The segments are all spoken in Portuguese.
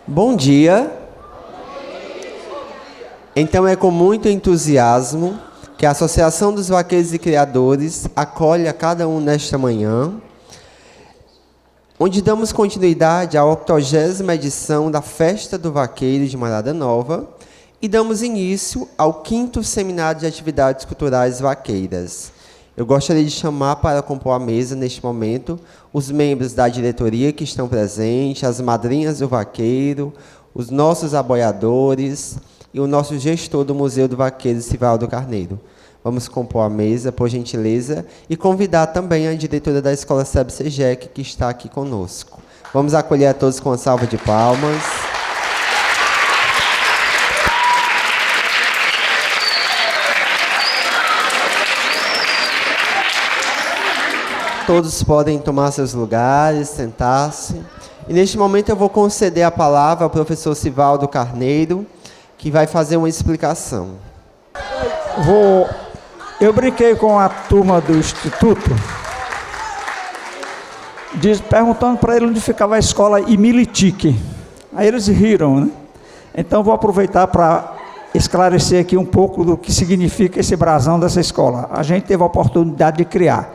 Bom dia. Então é com muito entusiasmo que a Associação dos Vaqueiros e Criadores acolhe a cada um nesta manhã, onde damos continuidade à 80ª edição da Festa do Vaqueiro de Morada Nova e damos início ao 5º Seminário de Atividades Culturais Vaqueiras. Eu gostaria de chamar para compor a mesa, neste momento, os membros da diretoria que estão presentes, as madrinhas do vaqueiro, os nossos aboiadores e o nosso gestor do Museu do Vaqueiro, Sivaldo Carneiro. Vamos compor a mesa, por gentileza, e convidar também a diretora da Escola SEB-SEGEC, que está aqui conosco. Vamos acolher a todos com uma salva de palmas. Todos podem tomar seus lugares, sentar-se. E neste momento eu vou conceder a palavra ao professor Sivaldo Carneiro, que vai fazer uma explicação. Eu brinquei com a turma do Instituto, perguntando para ele onde ficava a escola Imilitique. Aí eles riram, né? Então vou aproveitar para esclarecer aqui um pouco do que significa esse brasão dessa escola. A gente teve a oportunidade de criar.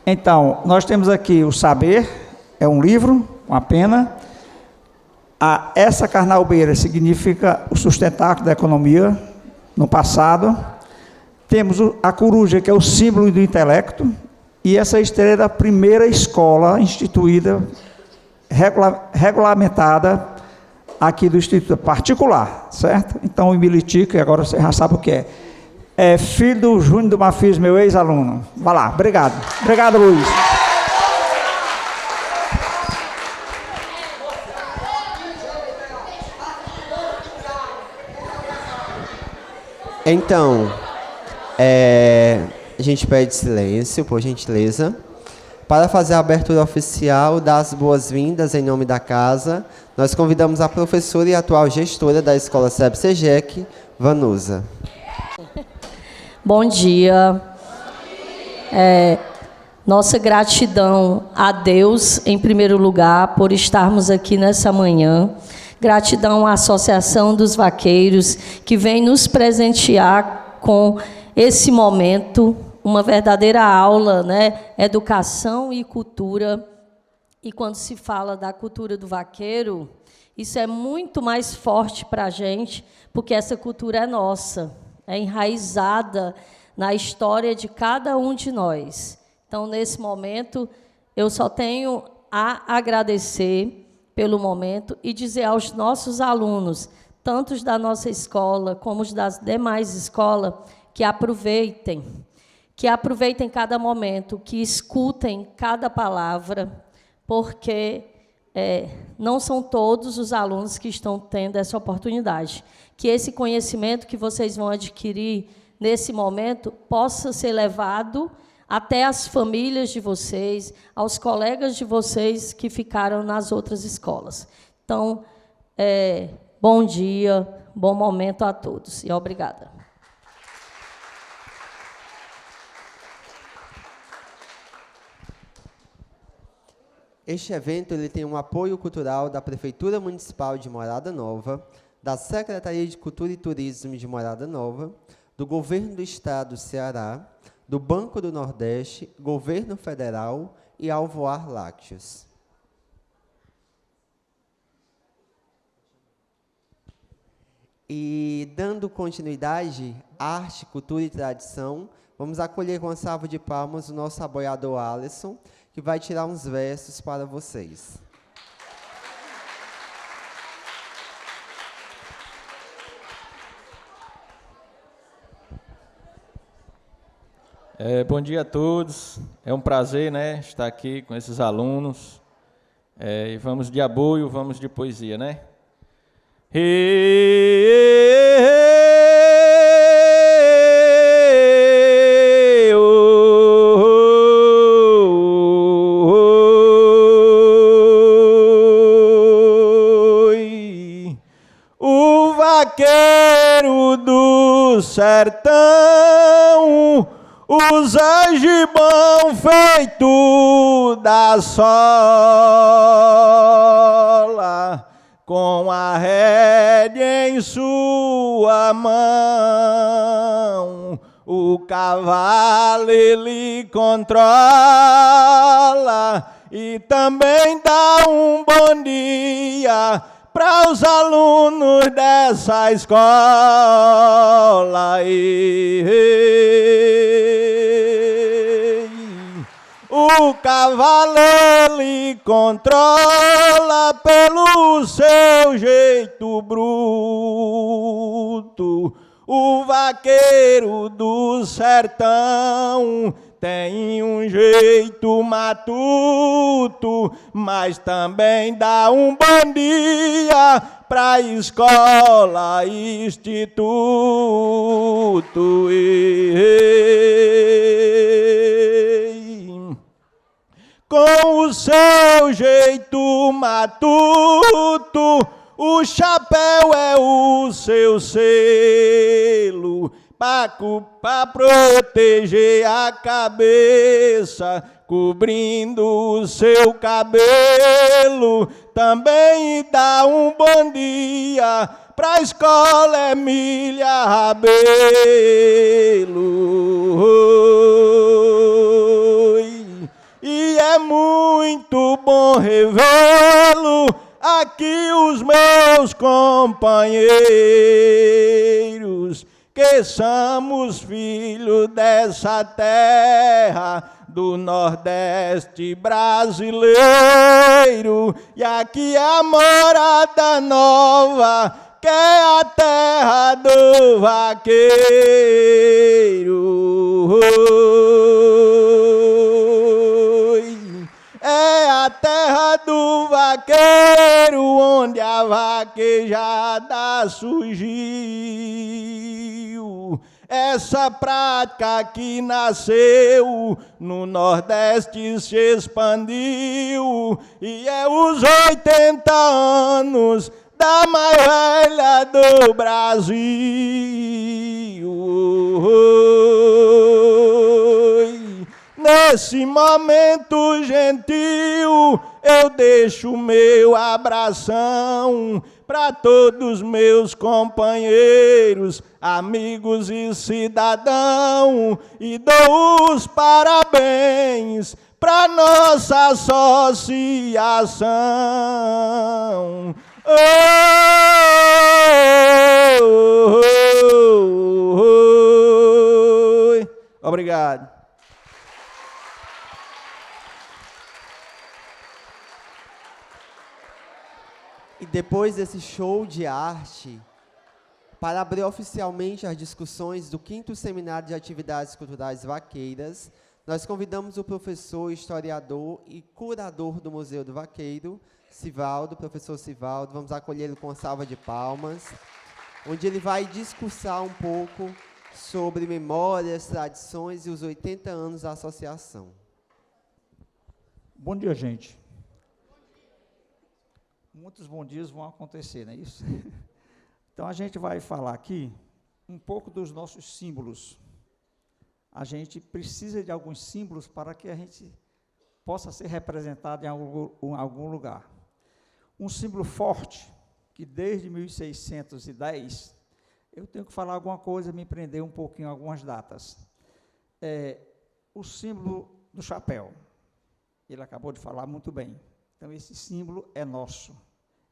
Então, nós temos aqui o saber, é um livro, uma pena. Essa carnalbeira significa o sustentáculo da economia no passado. Temos a coruja, que é o símbolo do intelecto. E essa estrela é a primeira escola instituída, regulamentada aqui do Instituto particular, certo? Então, o Imilitique, agora você já sabe o que é. É filho do Júnior do Mafis, meu ex-aluno. Vai lá, obrigado. Obrigado, Luiz. Então, a gente pede silêncio, por gentileza. Para fazer a abertura oficial das boas-vindas em nome da casa, nós convidamos a professora e atual gestora da Escola SEB-SEGEC, Vanusa. Bom dia. Nossa gratidão a Deus, em primeiro lugar, por estarmos aqui nessa manhã. Gratidão à Associação dos Vaqueiros, que vem nos presentear com esse momento, uma verdadeira aula, né? Educação e cultura. E quando se fala da cultura do vaqueiro, isso é muito mais forte para a gente, porque essa cultura é nossa. É enraizada na história de cada um de nós. Então, nesse momento, eu só tenho a agradecer pelo momento e dizer aos nossos alunos, tanto da nossa escola como os das demais escolas, que aproveitem cada momento, que escutem cada palavra, porque não são todos os alunos que estão tendo essa oportunidade. Que esse conhecimento que vocês vão adquirir nesse momento possa ser levado até as famílias de vocês, aos colegas de vocês que ficaram nas outras escolas. Então, bom dia, bom momento a todos e obrigada. Este evento ele tem um apoio cultural da Prefeitura Municipal de Morada Nova, da Secretaria de Cultura e Turismo de Morada Nova, do Governo do Estado do Ceará, do Banco do Nordeste, Governo Federal e Alvoar Lácteos. E, dando continuidade, arte, cultura e tradição, vamos acolher com uma salva de palmas o nosso aboiador Alisson, que vai tirar uns versos para vocês. Bom dia a todos. É um prazer, né, estar aqui com esses alunos. E vamos de aboio, vamos de poesia, né? O vaqueiro do sertão usa gibão feito da sola, com a rédea em sua mão. O cavalo ele controla e também dá um bom dia para os alunos dessa escola. O cavalo ele controla pelo seu jeito bruto. O vaqueiro do sertão tem um jeito matuto, mas também dá um bom dia pra escola, instituto. Com o seu jeito matuto, o chapéu é o seu selo, para proteger a cabeça, cobrindo o seu cabelo. Também dá um bom dia pra escola Emília Rabelo. E é muito bom revê-lo aqui, os meus companheiros, que somos filhos dessa terra do Nordeste brasileiro. E aqui é a Morada Nova, que é a terra do vaqueiro. É a terra do vaqueiro, onde a vaquejada surgiu. Essa prática que nasceu no Nordeste se expandiu, e é os 80 anos da mais velha do Brasil. Nesse momento gentil, eu deixo meu abração para todos meus companheiros, amigos e cidadãos, e dou os parabéns para nossa associação. Obrigado. E depois desse show de arte, para abrir oficialmente as discussões do 5º Seminário de Atividades Culturais Vaqueiras, nós convidamos o professor, historiador e curador do Museu do Vaqueiro, Sivaldo, professor Sivaldo. Vamos acolhê-lo com uma salva de palmas, onde ele vai discursar um pouco sobre memórias, tradições e os 80 anos da associação. Bom dia, gente. Muitos bons dias vão acontecer, não é isso? Então, a gente vai falar aqui um pouco dos nossos símbolos. A gente precisa de alguns símbolos para que a gente possa ser representado em algum lugar. Um símbolo forte, que desde 1610, eu tenho que falar alguma coisa, me prender um pouquinho em algumas datas. É o símbolo do chapéu. Ele acabou de falar muito bem. Então, esse símbolo é nosso.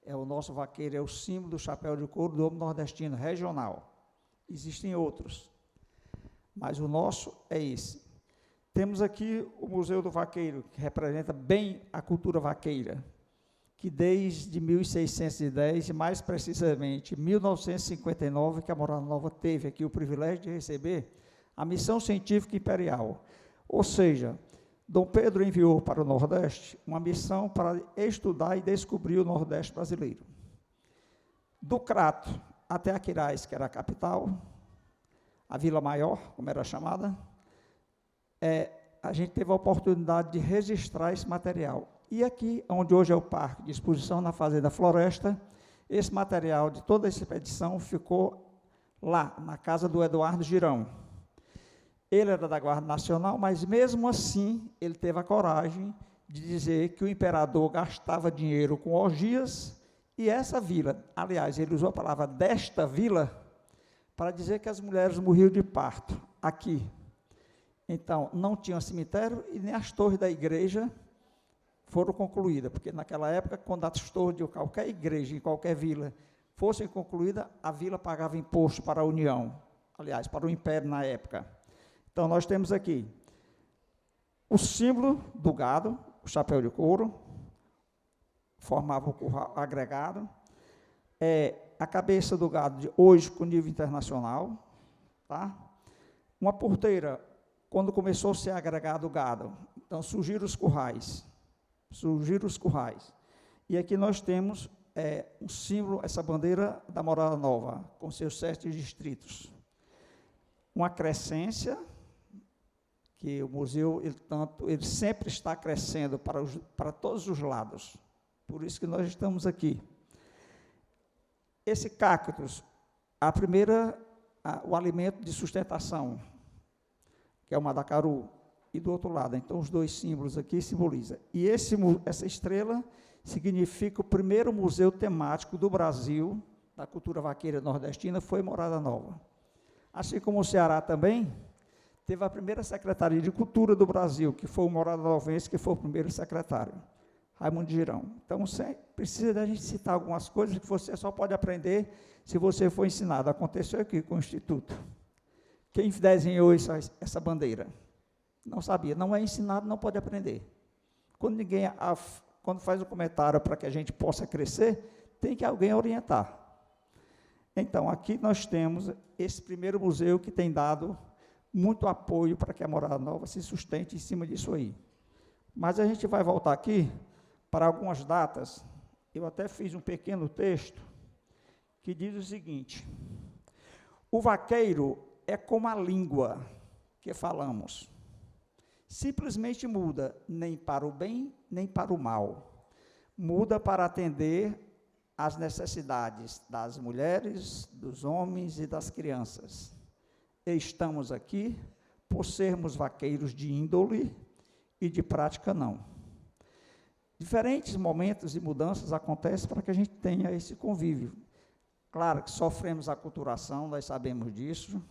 É o nosso vaqueiro, é o símbolo do chapéu de couro do homem nordestino, regional. Existem outros, mas o nosso é esse. Temos aqui o Museu do Vaqueiro, que representa bem a cultura vaqueira, que desde 1610, e mais precisamente 1959, que a Morada Nova teve aqui o privilégio de receber a missão científica imperial. Ou seja, Dom Pedro enviou para o Nordeste uma missão para estudar e descobrir o Nordeste brasileiro. Do Crato até Aquiraz, que era a capital, a Vila Maior, como era chamada, a gente teve a oportunidade de registrar esse material. E aqui, onde hoje é o Parque de Exposição, na Fazenda Floresta, esse material de toda essa expedição ficou lá, na casa do Eduardo Girão. Ele era da Guarda Nacional, mas, mesmo assim, ele teve a coragem de dizer que o imperador gastava dinheiro com orgias E essa vila, aliás, ele usou a palavra desta vila para dizer que as mulheres morriam de parto aqui. Então, não tinha cemitério e nem as torres da igreja foram concluídas, porque naquela época, quando as torres de qualquer igreja, em qualquer vila, fossem concluídas, a vila pagava imposto para a União, aliás, para o Império na época. Então, nós temos aqui o símbolo do gado, o chapéu de couro, formava o curral agregado, a cabeça do gado de hoje com nível internacional, tá? Uma porteira, quando começou a ser agregado o gado, então surgiram os currais, e aqui nós temos um símbolo, essa bandeira da Morada Nova, com seus 7 distritos, uma crescência, que o museu, ele sempre está crescendo para todos os lados, por isso que nós estamos aqui. Esse cactus, o alimento de sustentação, que é o madacaru, e do outro lado, então os dois símbolos aqui simbolizam. E essa estrela significa o primeiro museu temático do Brasil, da cultura vaqueira nordestina, foi Morada Nova. Assim como o Ceará também, teve a primeira Secretaria de Cultura do Brasil, que foi o Morada Novense, que foi o primeiro secretário, Raimundo Girão. Então, você precisa da gente citar algumas coisas que você só pode aprender se você for ensinado. Aconteceu aqui com o Instituto. Quem desenhou essa bandeira? Não sabia. Não é ensinado, não pode aprender. Quando faz um comentário para que a gente possa crescer, tem que alguém orientar. Então, aqui nós temos esse primeiro museu que tem dado muito apoio para que a Morada Nova se sustente em cima disso aí. Mas a gente vai voltar aqui para algumas datas. Eu até fiz um pequeno texto que diz o seguinte: o vaqueiro é como a língua que falamos. Simplesmente muda, nem para o bem, nem para o mal. Muda para atender às necessidades das mulheres, dos homens e das crianças. Estamos aqui por sermos vaqueiros de índole e de prática não. Diferentes momentos e mudanças acontecem para que a gente tenha esse convívio. Claro que sofremos aculturação, nós sabemos disso.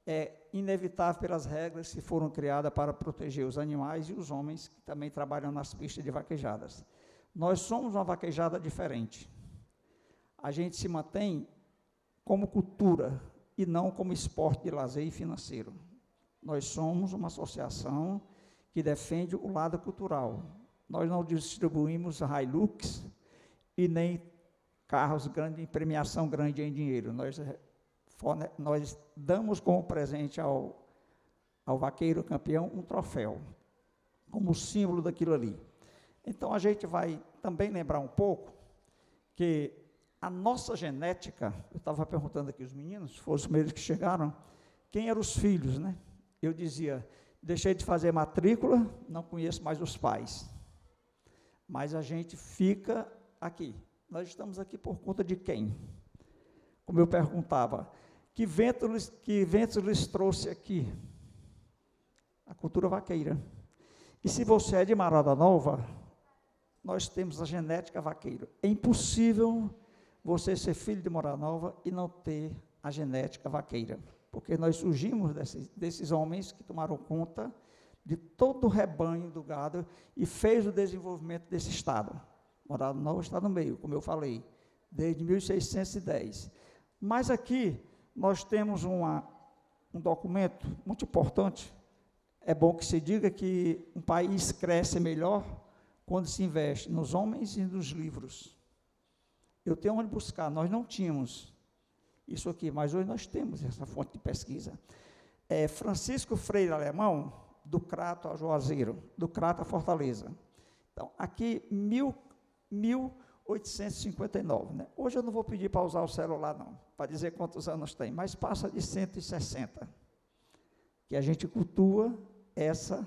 É inevitável pelas regras que foram criadas para proteger os animais e os homens que também trabalham nas pistas de vaquejadas. Nós somos uma vaquejada diferente. A gente se mantém como cultura e não como esporte de lazer e financeiro. Nós somos uma associação que defende o lado cultural. Nós não distribuímos Hilux e nem carros grandes, em premiação grande em dinheiro. Nós damos como presente ao vaqueiro campeão um troféu, como símbolo daquilo ali. Então, a gente vai também lembrar um pouco que a nossa genética, eu estava perguntando aqui os meninos, foram os primeiros que chegaram, quem eram os filhos, né? Eu dizia, deixei de fazer matrícula, não conheço mais os pais. Mas a gente fica aqui. Nós estamos aqui por conta de quem? Como eu perguntava, que vento lhes trouxe aqui? A cultura vaqueira. E se você é de Morada Nova, nós temos a genética vaqueira. É impossível você ser filho de Morada Nova e não ter a genética vaqueira, porque nós surgimos desses homens que tomaram conta de todo o rebanho do gado e fez o desenvolvimento desse estado. Morada Nova está no meio, como eu falei, desde 1610. Mas aqui nós temos um documento muito importante. É bom que se diga que um país cresce melhor quando se investe nos homens e nos livros. Eu tenho onde buscar, nós não tínhamos isso aqui, mas hoje nós temos essa fonte de pesquisa. Francisco Freire Alemão, do Crato a Juazeiro, do Crato a Fortaleza. Então, aqui, 1859. Né? Hoje eu não vou pedir para usar o celular, não, para dizer quantos anos tem, mas passa de 160, que a gente cultua essa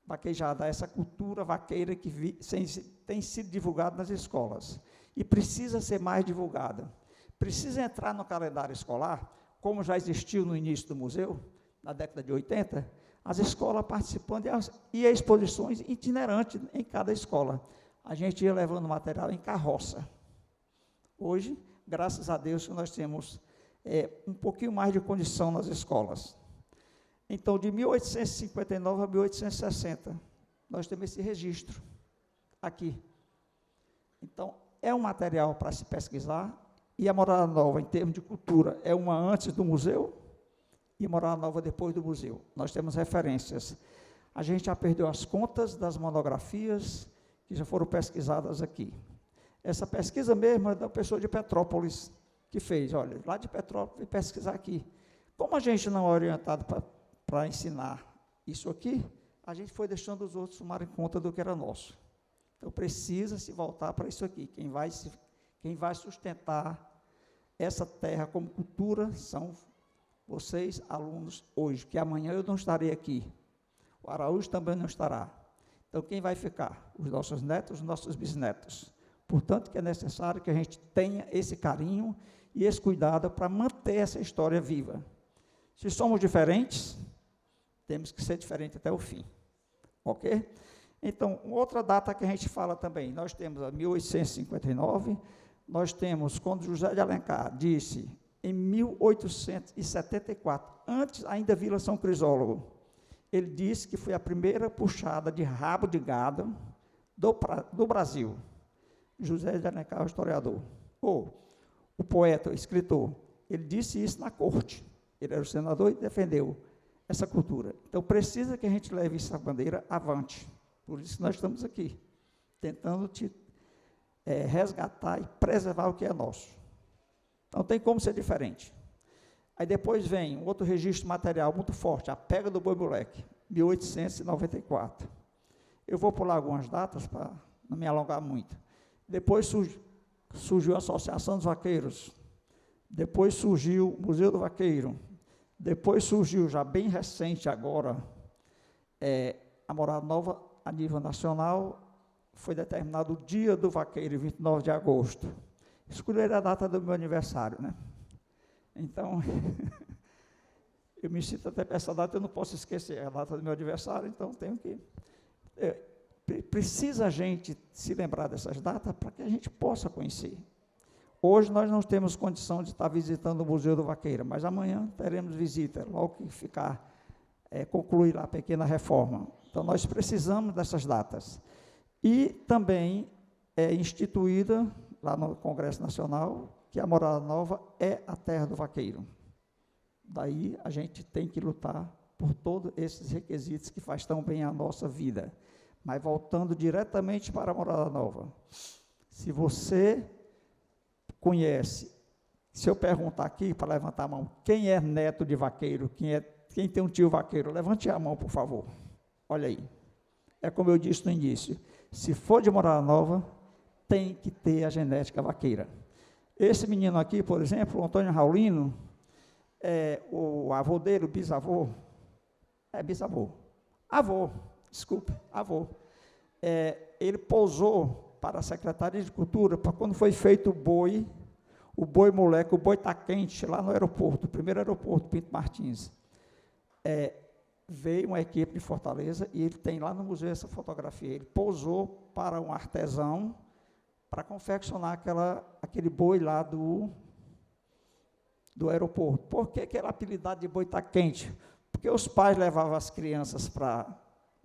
vaquejada, essa cultura vaqueira que tem sido divulgada nas escolas. E precisa ser mais divulgada. Precisa entrar no calendário escolar, como já existiu no início do museu, na década de 80, as escolas participando e exposições itinerantes em cada escola. A gente ia levando material em carroça. Hoje, graças a Deus, nós temos um pouquinho mais de condição nas escolas. Então, de 1859 a 1860, nós temos esse registro aqui. Então, é um material para se pesquisar, e a Morada Nova, em termos de cultura, é uma antes do museu e a Morada Nova depois do museu. Nós temos referências. A gente já perdeu as contas das monografias que já foram pesquisadas aqui. Essa pesquisa mesmo é da pessoa de Petrópolis que fez. Olha, lá de Petrópolis, vem pesquisar aqui. Como a gente não é orientado para ensinar isso aqui, a gente foi deixando os outros tomarem conta do que era nosso. Então, precisa se voltar para isso aqui. Quem vai sustentar essa terra como cultura são vocês, alunos, hoje, que amanhã eu não estarei aqui. O Araújo também não estará. Então, quem vai ficar? Os nossos netos, os nossos bisnetos. Portanto, que é necessário que a gente tenha esse carinho e esse cuidado para manter essa história viva. Se somos diferentes, temos que ser diferentes até o fim. Ok? Então, outra data que a gente fala também, nós temos a 1859, nós temos, quando José de Alencar disse, em 1874, antes ainda Vila São Crisólogo, ele disse que foi a primeira puxada de rabo de gado do Brasil. José de Alencar, o historiador, ou o poeta, o escritor, ele disse isso na corte. Ele era o senador e defendeu essa cultura. Então, precisa que a gente leve essa bandeira avante. Por isso nós estamos aqui, tentando resgatar e preservar o que é nosso. Não tem como ser diferente. Aí depois vem um outro registro material muito forte, a pega do boi moleque, 1894. Eu vou pular algumas datas para não me alongar muito. Depois surgiu a Associação dos Vaqueiros, depois surgiu o Museu do Vaqueiro, depois surgiu, já bem recente agora, a Morada Nova, a nível nacional, foi determinado o Dia do Vaqueiro, 29 de agosto. Escolheram a data do meu aniversário, né? Então, eu me sinto até para essa data, eu não posso esquecer, é a data do meu aniversário, então tenho que... precisa a gente se lembrar dessas datas para que a gente possa conhecer. Hoje nós não temos condição de estar visitando o Museu do Vaqueiro, mas amanhã teremos visita, logo que concluir a pequena reforma. Então, nós precisamos dessas datas. E também é instituída, lá no Congresso Nacional, que a Morada Nova é a terra do vaqueiro. Daí, a gente tem que lutar por todos esses requisitos que faz tão bem a nossa vida. Mas, voltando diretamente para a Morada Nova, se você conhece, se eu perguntar aqui, para levantar a mão, quem é neto de vaqueiro, quem tem um tio vaqueiro, levante a mão, por favor. Olha aí. É como eu disse no início, se for de Morada Nova, tem que ter a genética vaqueira. Esse menino aqui, por exemplo, o Antônio Raulino, o avô dele, o bisavô, bisavô, avô, desculpe, avô, ele pousou para a Secretaria de Cultura, para quando foi feito o boi moleque, o boi tá quente, lá no aeroporto, o primeiro aeroporto, Pinto Martins. Veio uma equipe de Fortaleza e ele tem lá no museu essa fotografia. Ele pousou para um artesão para confeccionar aquele boi lá do aeroporto. Por que aquela apelidade de boi está quente? Porque os pais levavam as crianças para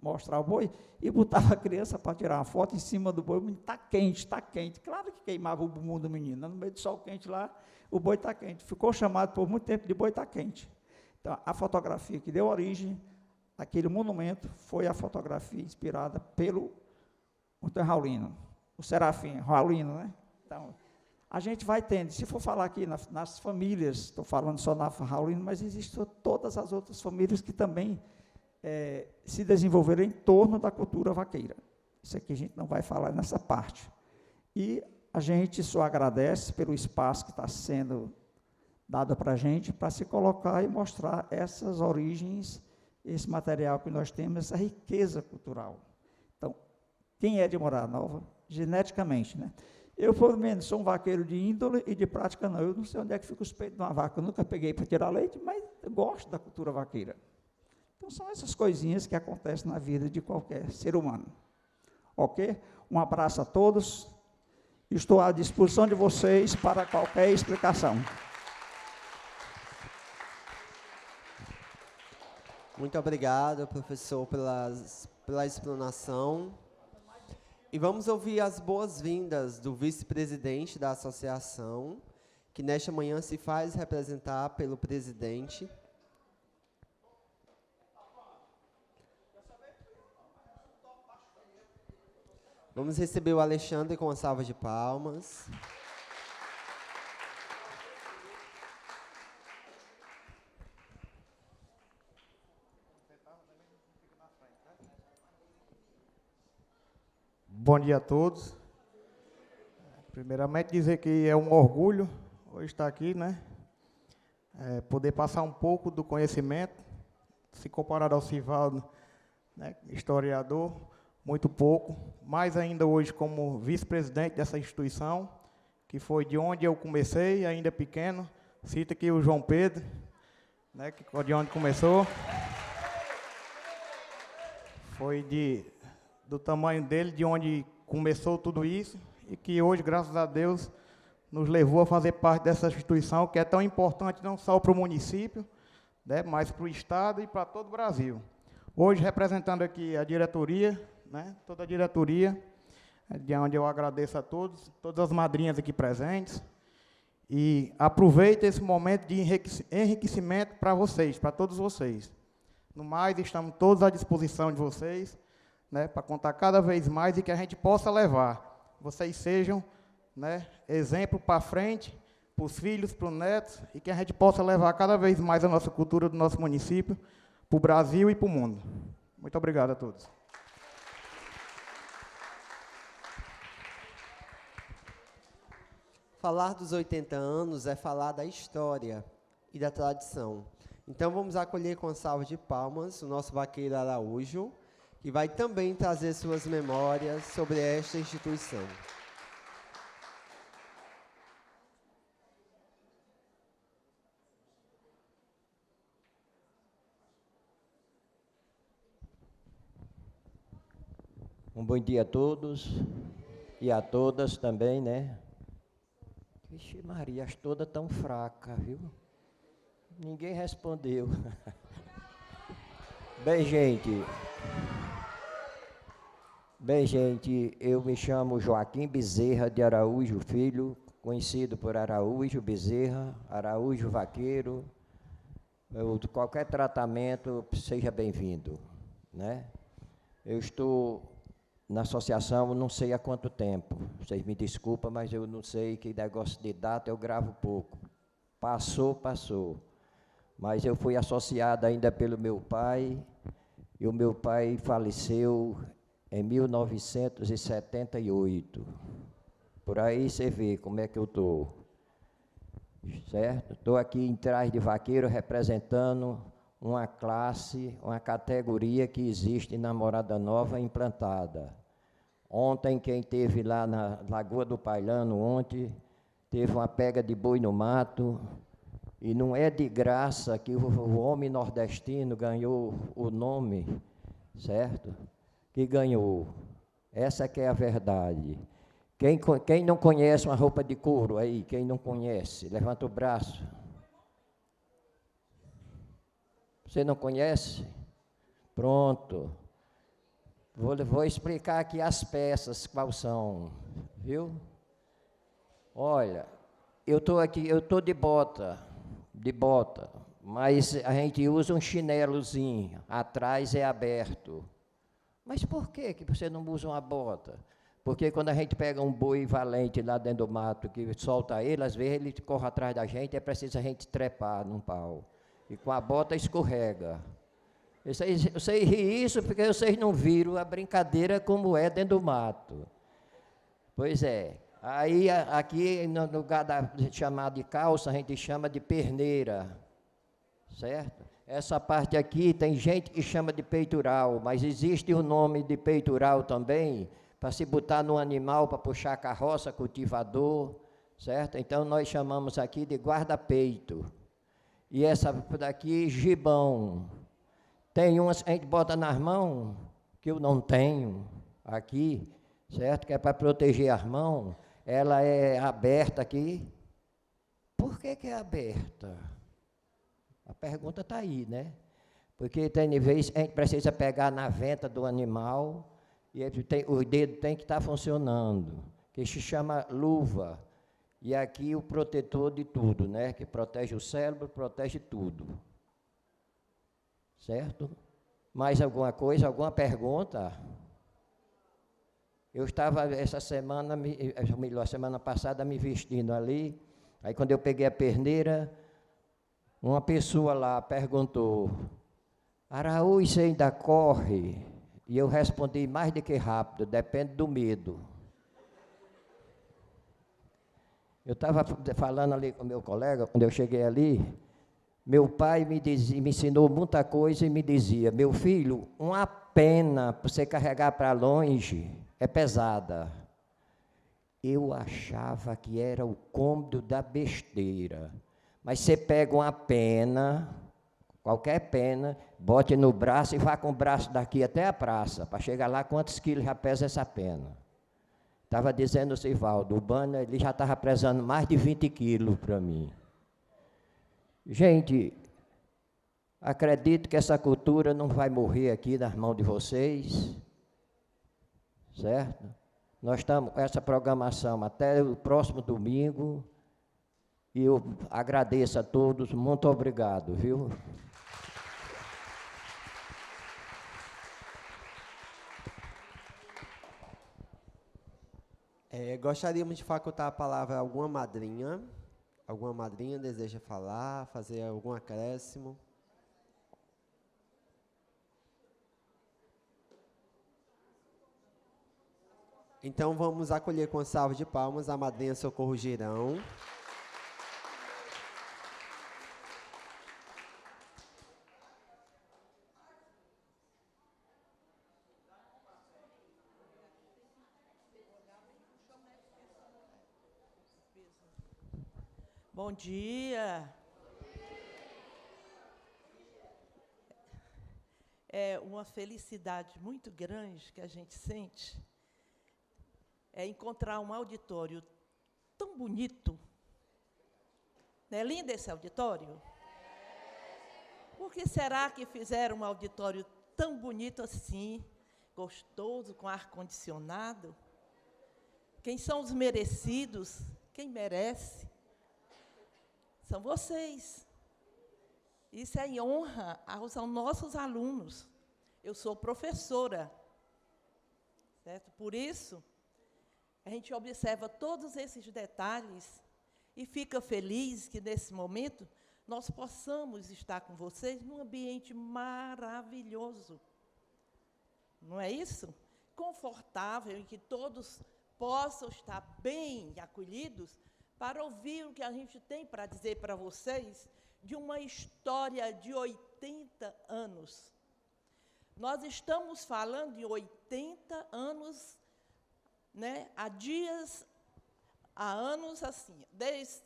mostrar o boi e botavam a criança para tirar uma foto em cima do boi. O menino está quente, está quente. Claro que queimava o bumbum do menino. No meio do sol quente lá, o boi está quente. Ficou chamado por muito tempo de boi está quente. Então, a fotografia que deu origem àquele monumento foi a fotografia inspirada pelo Antônio Raulino, o Serafim Raulino, né? Então, a gente vai tendo, se for falar aqui nas famílias, estou falando só na Raulino, mas existem todas as outras famílias que também se desenvolveram em torno da cultura vaqueira. Isso aqui a gente não vai falar nessa parte. E a gente só agradece pelo espaço que está sendo dado para a gente, para se colocar e mostrar essas origens, esse material que nós temos, essa riqueza cultural. Então, quem é de Morada Nova, geneticamente, né? Eu, pelo menos, sou um vaqueiro de índole e de prática não. Eu não sei onde é que fica os peitos de uma vaca, eu nunca peguei para tirar leite, mas eu gosto da cultura vaqueira. Então, são essas coisinhas que acontecem na vida de qualquer ser humano. Ok? Um abraço a todos Estou à disposição de vocês para qualquer explicação. Muito obrigado, professor, pela explanação. E vamos ouvir as boas-vindas do vice-presidente da associação, que nesta manhã se faz representar pelo presidente. Vamos receber o Alexandre com uma salva de palmas. Bom dia a todos. Primeiramente dizer que é um orgulho hoje estar aqui, né? Poder passar um pouco do conhecimento, se comparado ao Sivaldo, né? Historiador, muito pouco, mais ainda hoje como vice-presidente dessa instituição, que foi de onde eu comecei, ainda pequeno. Cita aqui o João Pedro, né? Que de onde começou. Foi do tamanho dele, de onde começou tudo isso, e que hoje, graças a Deus, nos levou a fazer parte dessa instituição, que é tão importante não só para o município, né, mas para o Estado e para todo o Brasil. Hoje, representando aqui a diretoria, né, toda a diretoria, de onde eu agradeço a todos, todas as madrinhas aqui presentes, e aproveito esse momento de enriquecimento para vocês, para todos vocês. No mais, estamos todos à disposição de vocês, né, para contar cada vez mais e que a gente possa levar. Vocês sejam, né, exemplo para frente, para os filhos, para os netos, e que a gente possa levar cada vez mais a nossa cultura do nosso município para o Brasil e para o mundo. Muito obrigado a todos. Falar dos 80 anos é falar da história e da tradição. Então, vamos acolher com uma salva de palmas o nosso vaqueiro Araújo, que vai também trazer suas memórias sobre esta instituição. Um bom dia a todos e a todas também, né? Vixe Maria, as todas tão fracas, viu? Ninguém respondeu. Bem, gente, eu me chamo Joaquim Bezerra de Araújo Filho, conhecido por Araújo Bezerra, Araújo Vaqueiro. Qualquer tratamento, seja bem-vindo, né? Eu estou na associação, não sei há quanto tempo, vocês me desculpam, mas eu não sei, que negócio de data eu gravo pouco. Passou. Mas eu fui associado ainda pelo meu pai, e o meu pai faleceu em 1978. Por aí você vê como é que eu estou, certo? Estou aqui em Trás de Vaqueiro representando uma classe, uma categoria que existe na Morada Nova implantada. Ontem, quem esteve lá na Lagoa do Pailano, ontem, teve uma pega de boi no mato, e não é de graça que o homem nordestino ganhou o nome, certo? Que ganhou. Essa que é a verdade. Quem não conhece uma roupa de couro aí? Quem não conhece? Levanta o braço. Você não conhece? Pronto. Vou explicar aqui as peças, quais são, viu? Olha, eu estou aqui, eu estou de bota, mas a gente usa um chinelozinho, atrás é aberto. Mas por que você não usa uma bota? Porque quando a gente pega um boi valente lá dentro do mato, que solta ele, às vezes ele corre atrás da gente, é preciso a gente trepar num pau. E com a bota escorrega. Vocês riem isso porque vocês não viram a brincadeira como é dentro do mato. Pois é. Aí aqui no lugar de chamar de calça, a gente chama de perneira. Certo? Essa parte aqui tem gente que chama de peitoral, mas existe o nome de peitoral também, para se botar no animal, para puxar a carroça, cultivador, certo? Então nós chamamos aqui de guarda-peito. E essa daqui, gibão. Tem umas que a gente bota nas mãos, que eu não tenho aqui, certo? Que é para proteger as mãos. ela é aberta aqui. Por que é aberta? A pergunta está aí, né? Porque tem vezes a gente precisa pegar na venta do animal e o dedo tem que estar funcionando, que se chama luva. E aqui o protetor de tudo, né? Que protege o cérebro, protege tudo. Certo? Mais alguma coisa, alguma pergunta? Eu estava essa semana, a semana passada, me vestindo ali. Aí quando eu peguei a perneira, uma pessoa lá perguntou: Araújo, você ainda corre? E eu respondi mais do que rápido, depende do medo. Eu estava falando ali com meu colega, quando eu cheguei ali, meu pai me ensinou muita coisa e me dizia: meu filho, uma pena para você carregar para longe é pesada. Eu achava que era o cômodo da besteira. Mas você pega uma pena, qualquer pena, bote no braço e vá com o braço daqui até a praça, para chegar lá, quantos quilos já pesa essa pena? Estava dizendo o Sivaldo, o banner, ele já estava pesando mais de 20 quilos para mim. Gente, acredito que essa cultura não vai morrer aqui nas mãos de vocês, certo? Nós estamos com essa programação até o próximo domingo, e eu agradeço a todos, muito obrigado, viu? Gostaríamos de facultar a palavra a alguma madrinha. Alguma madrinha deseja falar, fazer algum acréscimo? Então vamos acolher com salva de palmas a madrinha Socorro Girão. Bom dia. É uma felicidade muito grande que a gente sente encontrar um auditório tão bonito. Não é lindo esse auditório? Por que será que fizeram um auditório tão bonito assim, gostoso, com ar-condicionado? Quem são os merecidos? Quem merece? São vocês. Isso é em honra aos nossos alunos. Eu sou professora, certo? Por isso, a gente observa todos esses detalhes e fica feliz que, nesse momento, nós possamos estar com vocês num ambiente maravilhoso. Não é isso? Confortável, em que todos possam estar bem acolhidos para ouvir o que a gente tem para dizer para vocês de uma história de 80 anos. Nós estamos falando de 80 anos, né, há anos assim, desde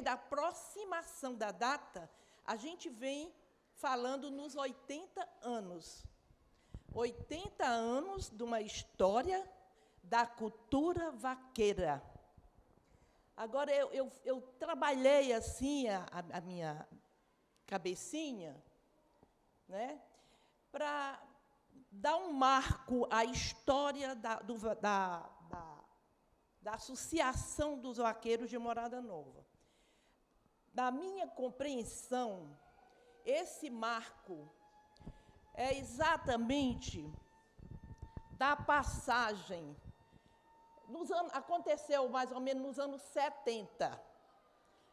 a aproximação da data, a gente vem falando nos 80 anos. 80 anos de uma história da cultura vaqueira. Agora, eu trabalhei assim a minha cabecinha, né, para dar um marco à história da Associação dos Vaqueiros de Morada Nova. Na minha compreensão, esse marco é exatamente da passagem. Aconteceu mais ou menos nos anos 70.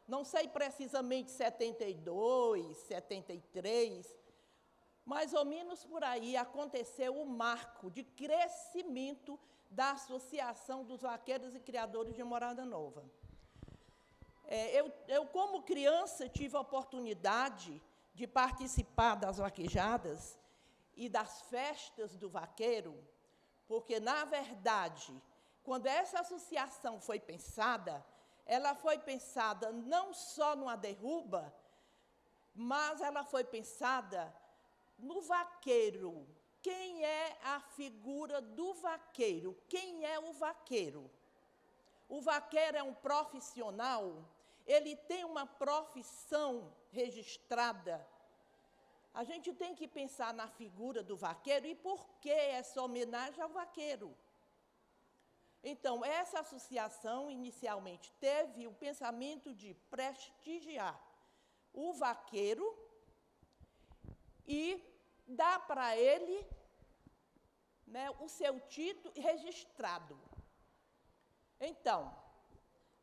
Não sei precisamente 72, 73, mais ou menos por aí aconteceu o marco de crescimento da Associação dos Vaqueiros e Criadores de Morada Nova. Eu, como criança, tive a oportunidade de participar das vaquejadas e das festas do vaqueiro, porque, na verdade, quando essa associação foi pensada, ela foi pensada não só numa derruba, mas ela foi pensada no vaqueiro, quem é a figura do vaqueiro? Quem é o vaqueiro? O vaqueiro é um profissional, ele tem uma profissão registrada. A gente tem que pensar na figura do vaqueiro e por que essa homenagem ao vaqueiro. Então, essa associação, inicialmente, teve o pensamento de prestigiar o vaqueiro e dar para ele, né, o seu título registrado. Então,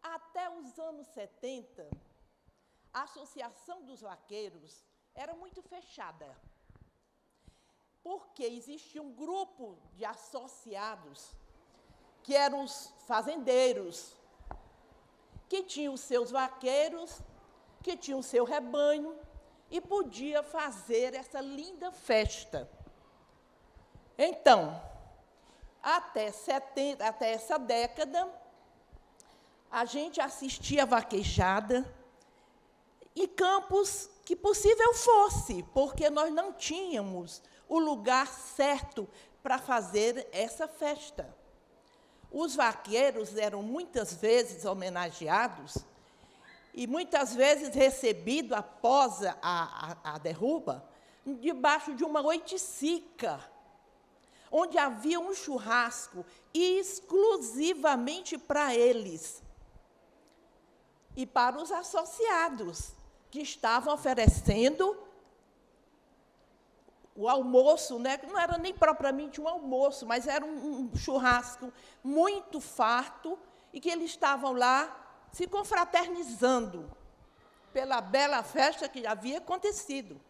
até os anos 70, a Associação dos Vaqueiros era muito fechada, porque existia um grupo de associados que eram os fazendeiros, que tinham os seus vaqueiros, que tinham o seu rebanho, e podia fazer essa linda festa. Então, até essa década, a gente assistia a vaquejada em campos que possível fosse, porque nós não tínhamos o lugar certo para fazer essa festa. Os vaqueiros eram muitas vezes homenageados e muitas vezes recebidos após a derruba, debaixo de uma oiticica, onde havia um churrasco exclusivamente para eles e para os associados, que estavam oferecendo o almoço, né? Não era nem propriamente um almoço, mas era um churrasco muito farto, e que eles estavam lá se confraternizando pela bela festa que havia acontecido.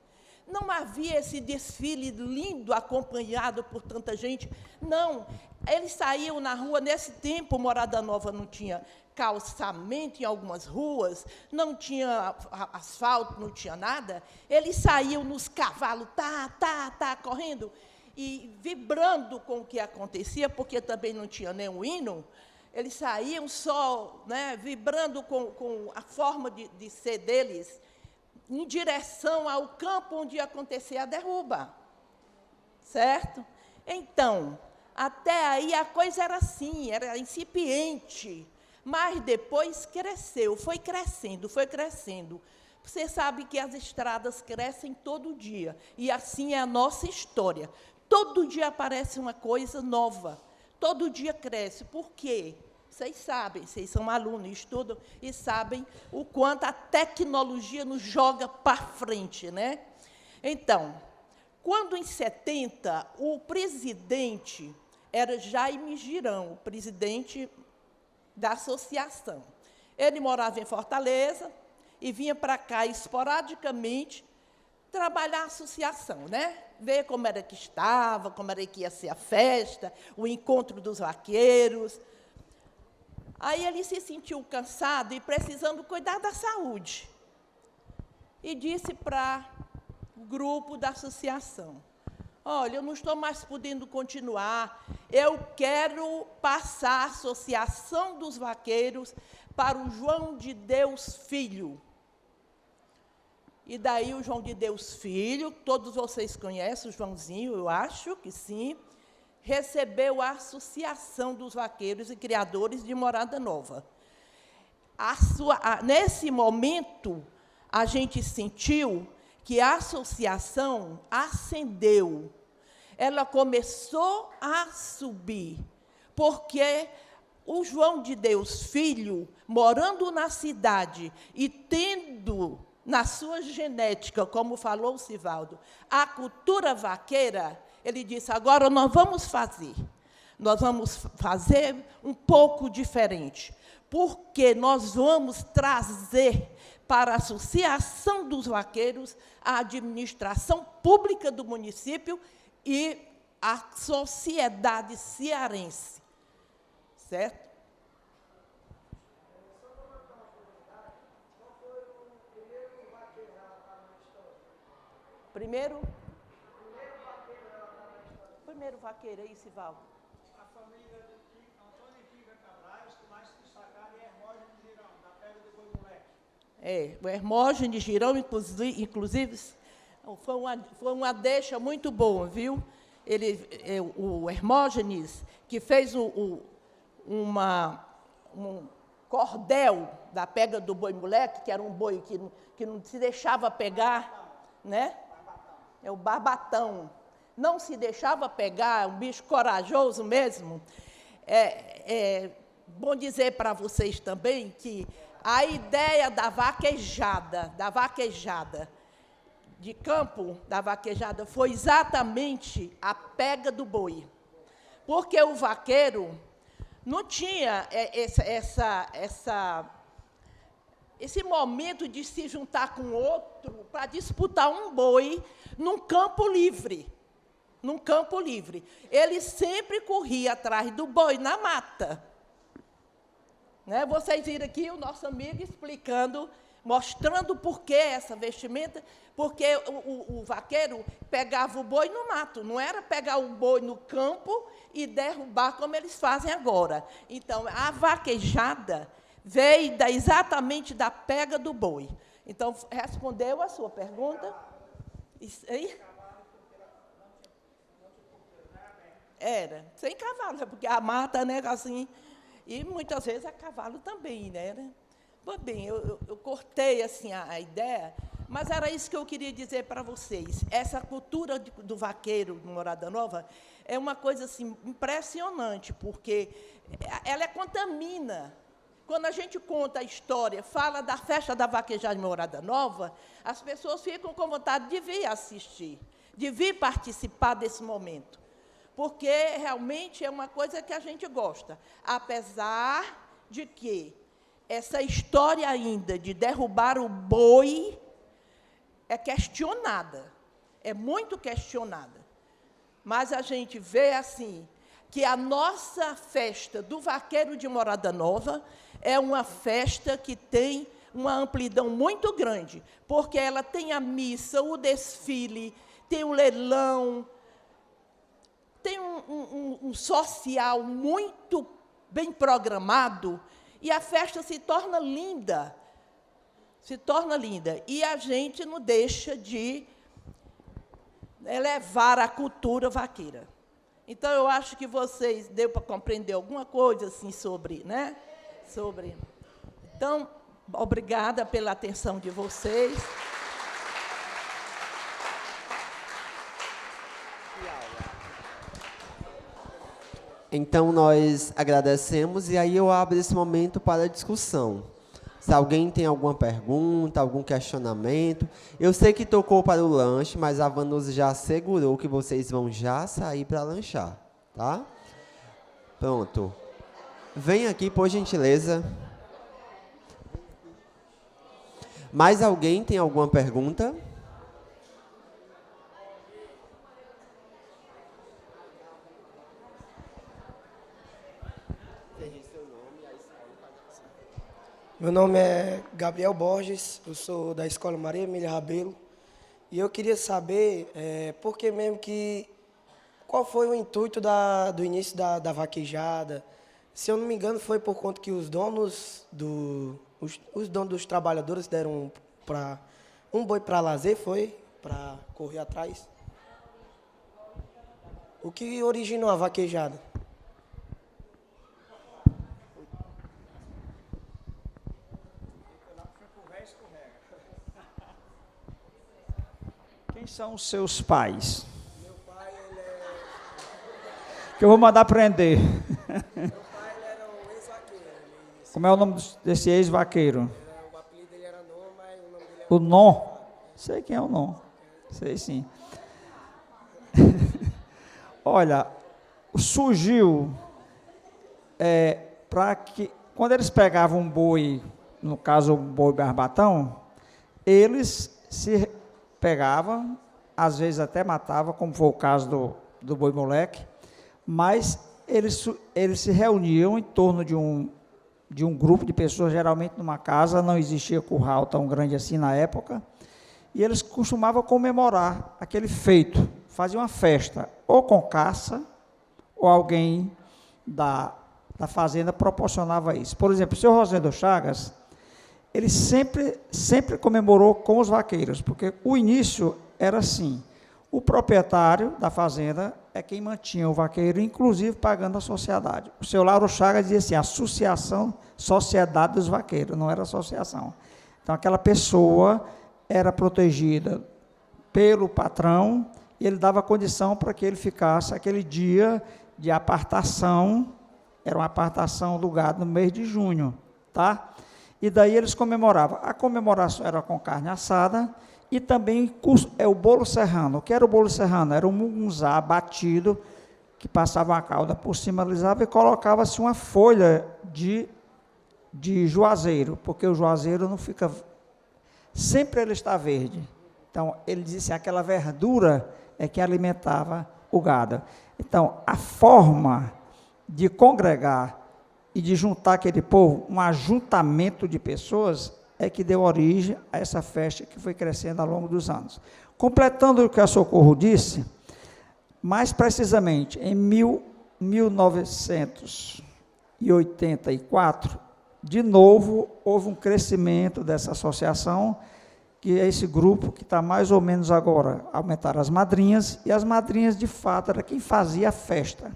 Não havia esse desfile lindo, acompanhado por tanta gente. Não, eles saíam na rua. Nesse tempo, Morada Nova não tinha calçamento em algumas ruas, não tinha asfalto, não tinha nada. Eles saíam nos cavalos, correndo, e vibrando com o que acontecia, porque também não tinha nenhum hino. Eles saíam só, né, vibrando com a forma de ser deles, em direção ao campo onde ia acontecer a derruba. Certo? Então, até aí a coisa era assim, era incipiente, mas depois cresceu, foi crescendo, foi crescendo. Você sabe que as estradas crescem todo dia, e assim é a nossa história. Todo dia aparece uma coisa nova, todo dia cresce. Por quê? Vocês sabem, vocês são alunos, estudam e sabem o quanto a tecnologia nos joga para frente, né? Então, quando em 70, o presidente era Jaime Girão, o presidente da associação. Ele morava em Fortaleza e vinha para cá esporadicamente trabalhar a associação, né? Ver como era que estava, como era que ia ser a festa, o encontro dos vaqueiros. Aí ele se sentiu cansado e precisando cuidar da saúde. E disse para o grupo da associação: olha, eu não estou mais podendo continuar, eu quero passar a Associação dos Vaqueiros para o João de Deus Filho. E daí o João de Deus Filho, todos vocês conhecem o Joãozinho, eu acho que sim, recebeu a Associação dos Vaqueiros e Criadores de Morada Nova. Nesse momento, a gente sentiu que a associação ascendeu. Ela começou a subir, porque o João de Deus Filho, morando na cidade e tendo na sua genética, como falou o Sivaldo, a cultura vaqueira, ele disse: agora nós vamos fazer um pouco diferente, porque nós vamos trazer para a Associação dos Vaqueiros a administração pública do município e a sociedade cearense. Certo? Primeiro vaqueiro aí, Sivaldo. A família de Antônio e Figa Cabrais, que mais se destacaram é Hermógenes Girão, da Pega do Boi Moleque. O Hermógenes Girão, inclusive, foi uma deixa muito boa, viu? o Hermógenes, que fez um cordel da pega do boi moleque, que era um boi que não se deixava pegar, né? É o barbatão. Não se deixava pegar, um bicho corajoso mesmo. Bom dizer para vocês também que a ideia da vaquejada de campo, da vaquejada, foi exatamente a pega do boi. Porque o vaqueiro não tinha esse momento de se juntar com outro para disputar um boi num campo livre. Num campo livre. Ele sempre corria atrás do boi na mata. Né? Vocês viram aqui o nosso amigo explicando, mostrando por que essa vestimenta, porque o vaqueiro pegava o boi no mato, não era pegar o boi no campo e derrubar como eles fazem agora. Então, a vaquejada veio exatamente da pega do boi. Então, respondeu a sua pergunta? Isso aí? Era, sem cavalo, porque a mata, né, assim, e muitas vezes a cavalo também, né? Pois bem, eu cortei assim a ideia, mas era isso que eu queria dizer para vocês. Essa cultura do vaqueiro de Morada Nova é uma coisa assim impressionante, porque ela contamina. Quando a gente conta a história, fala da festa da vaquejada de Morada Nova, as pessoas ficam com vontade de vir assistir, de vir participar desse momento, porque realmente é uma coisa que a gente gosta, apesar de que essa história ainda de derrubar o boi é questionada, é muito questionada. Mas a gente vê assim, que a nossa festa do vaqueiro de Morada Nova é uma festa que tem uma amplidão muito grande, porque ela tem a missa, o desfile, tem o leilão, tem um social muito bem programado, e a festa se torna linda, e a gente não deixa de elevar a cultura vaqueira. Então, eu acho que vocês deu para compreender alguma coisa assim sobre, né? Então, obrigada pela atenção de vocês. Então, nós agradecemos e aí eu abro esse momento para a discussão. Se alguém tem alguma pergunta, algum questionamento. Eu sei que tocou para o lanche, mas a Vanusa já assegurou que vocês vão já sair para lanchar, tá? Pronto. Vem aqui, por gentileza. Mais alguém tem alguma pergunta? Meu nome é Gabriel Borges, eu sou da Escola Maria Emília Rabelo, e eu queria saber qual foi o intuito do início da vaquejada. Se eu não me engano, foi por conta que os donos dos trabalhadores deram um boi para lazer, foi para correr atrás. O que originou a vaquejada? Quem são os seus pais? Meu pai, ele é... Que eu vou mandar prender. Meu pai, ele era um ex-vaqueiro. Como é o nome desse ex-vaqueiro? O apelido dele era Nó, mas o nome dele era... O Nó? Sei quem é o Nó. Sei sim. Olha, surgiu para que, quando eles pegavam um boi, no caso o boi barbatão, eles se pegavam, às vezes até matavam, como foi o caso do boi moleque, mas eles se reuniam em torno de um grupo de pessoas, geralmente numa casa, não existia curral tão grande assim na época, e eles costumavam comemorar aquele feito, faziam uma festa, ou com caça, ou alguém da fazenda proporcionava isso. Por exemplo, o senhor Rosendo Chagas, ele sempre comemorou com os vaqueiros, porque o início era assim, O proprietário da fazenda é quem mantinha o vaqueiro, inclusive pagando a sociedade. O seu Lauro Chagas dizia assim, associação, sociedade dos vaqueiros, não era associação. Então, aquela pessoa era protegida pelo patrão e ele dava condição para que ele ficasse aquele dia de apartação, era uma apartação do gado no mês de junho, tá? E daí eles comemoravam. A comemoração era com carne assada e também o bolo serrano. O que era o bolo serrano? Era um mungunzá batido, que passava uma calda por cima, alisava e colocava-se uma folha de juazeiro, porque o juazeiro não fica... Sempre ele está verde. Então, ele disse aquela verdura é que alimentava o gado. Então, a forma de congregar e de juntar aquele povo, um ajuntamento de pessoas, é que deu origem a essa festa que foi crescendo ao longo dos anos. Completando o que a Socorro disse, mais precisamente, em 1984, de novo, houve um crescimento dessa associação, que é esse grupo que está mais ou menos agora, aumentaram as madrinhas, e as madrinhas, de fato, era quem fazia a festa.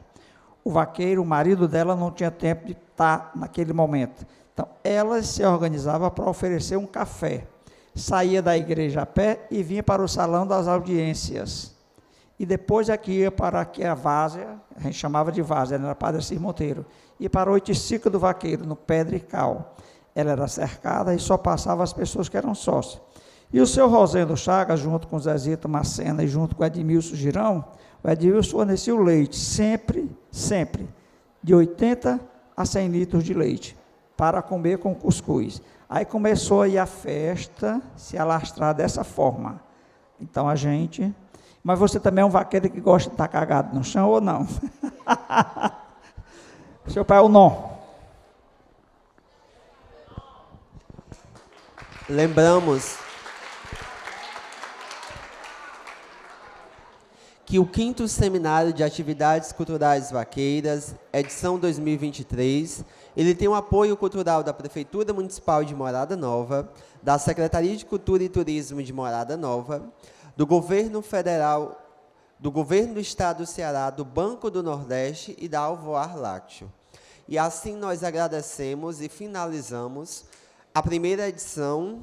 O vaqueiro, o marido dela, não tinha tempo de estar naquele momento. Então, elas se organizavam para oferecer um café. Saía da igreja a pé e vinha para o salão das audiências. E depois aqui ia para aqui a várzea, a gente chamava de várzea, era Padre Assis Monteiro, e para o Oiticica do Vaqueiro, no Pedrical. Ela era cercada e só passava as pessoas que eram sócios. E o seu Rosendo Chagas, junto com o Zezito Macena e junto com o Edmilson Girão, o Edmilson fornecia o leite, sempre, de 80 a 100 litros de leite, para comer com cuscuz. Aí começou aí a festa se alastrar dessa forma. Então a gente... Mas você também é um vaqueiro que gosta de estar cagado no chão ou não? Seu pai é o não. Lembramos que o 5º Seminário de Atividades Culturais Vaqueiras, edição 2023, ele tem o apoio cultural da Prefeitura Municipal de Morada Nova, da Secretaria de Cultura e Turismo de Morada Nova, do Governo Federal, do Governo do Estado do Ceará, do Banco do Nordeste e da Alvoar Lácteo. E assim nós agradecemos e finalizamos a primeira edição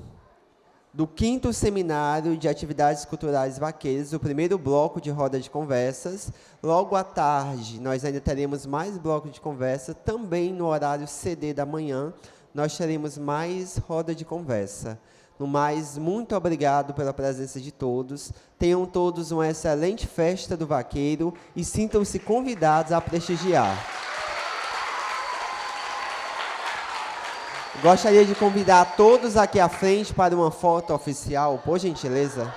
do 5º Seminário de Atividades Culturais Vaqueiras, o primeiro bloco de roda de conversas. Logo à tarde, nós ainda teremos mais bloco de conversa, também no horário CD da manhã, nós teremos mais roda de conversa. No mais, muito obrigado pela presença de todos. Tenham todos uma excelente festa do vaqueiro e sintam-se convidados a prestigiar. Gostaria de convidar todos aqui à frente para uma foto oficial, por gentileza.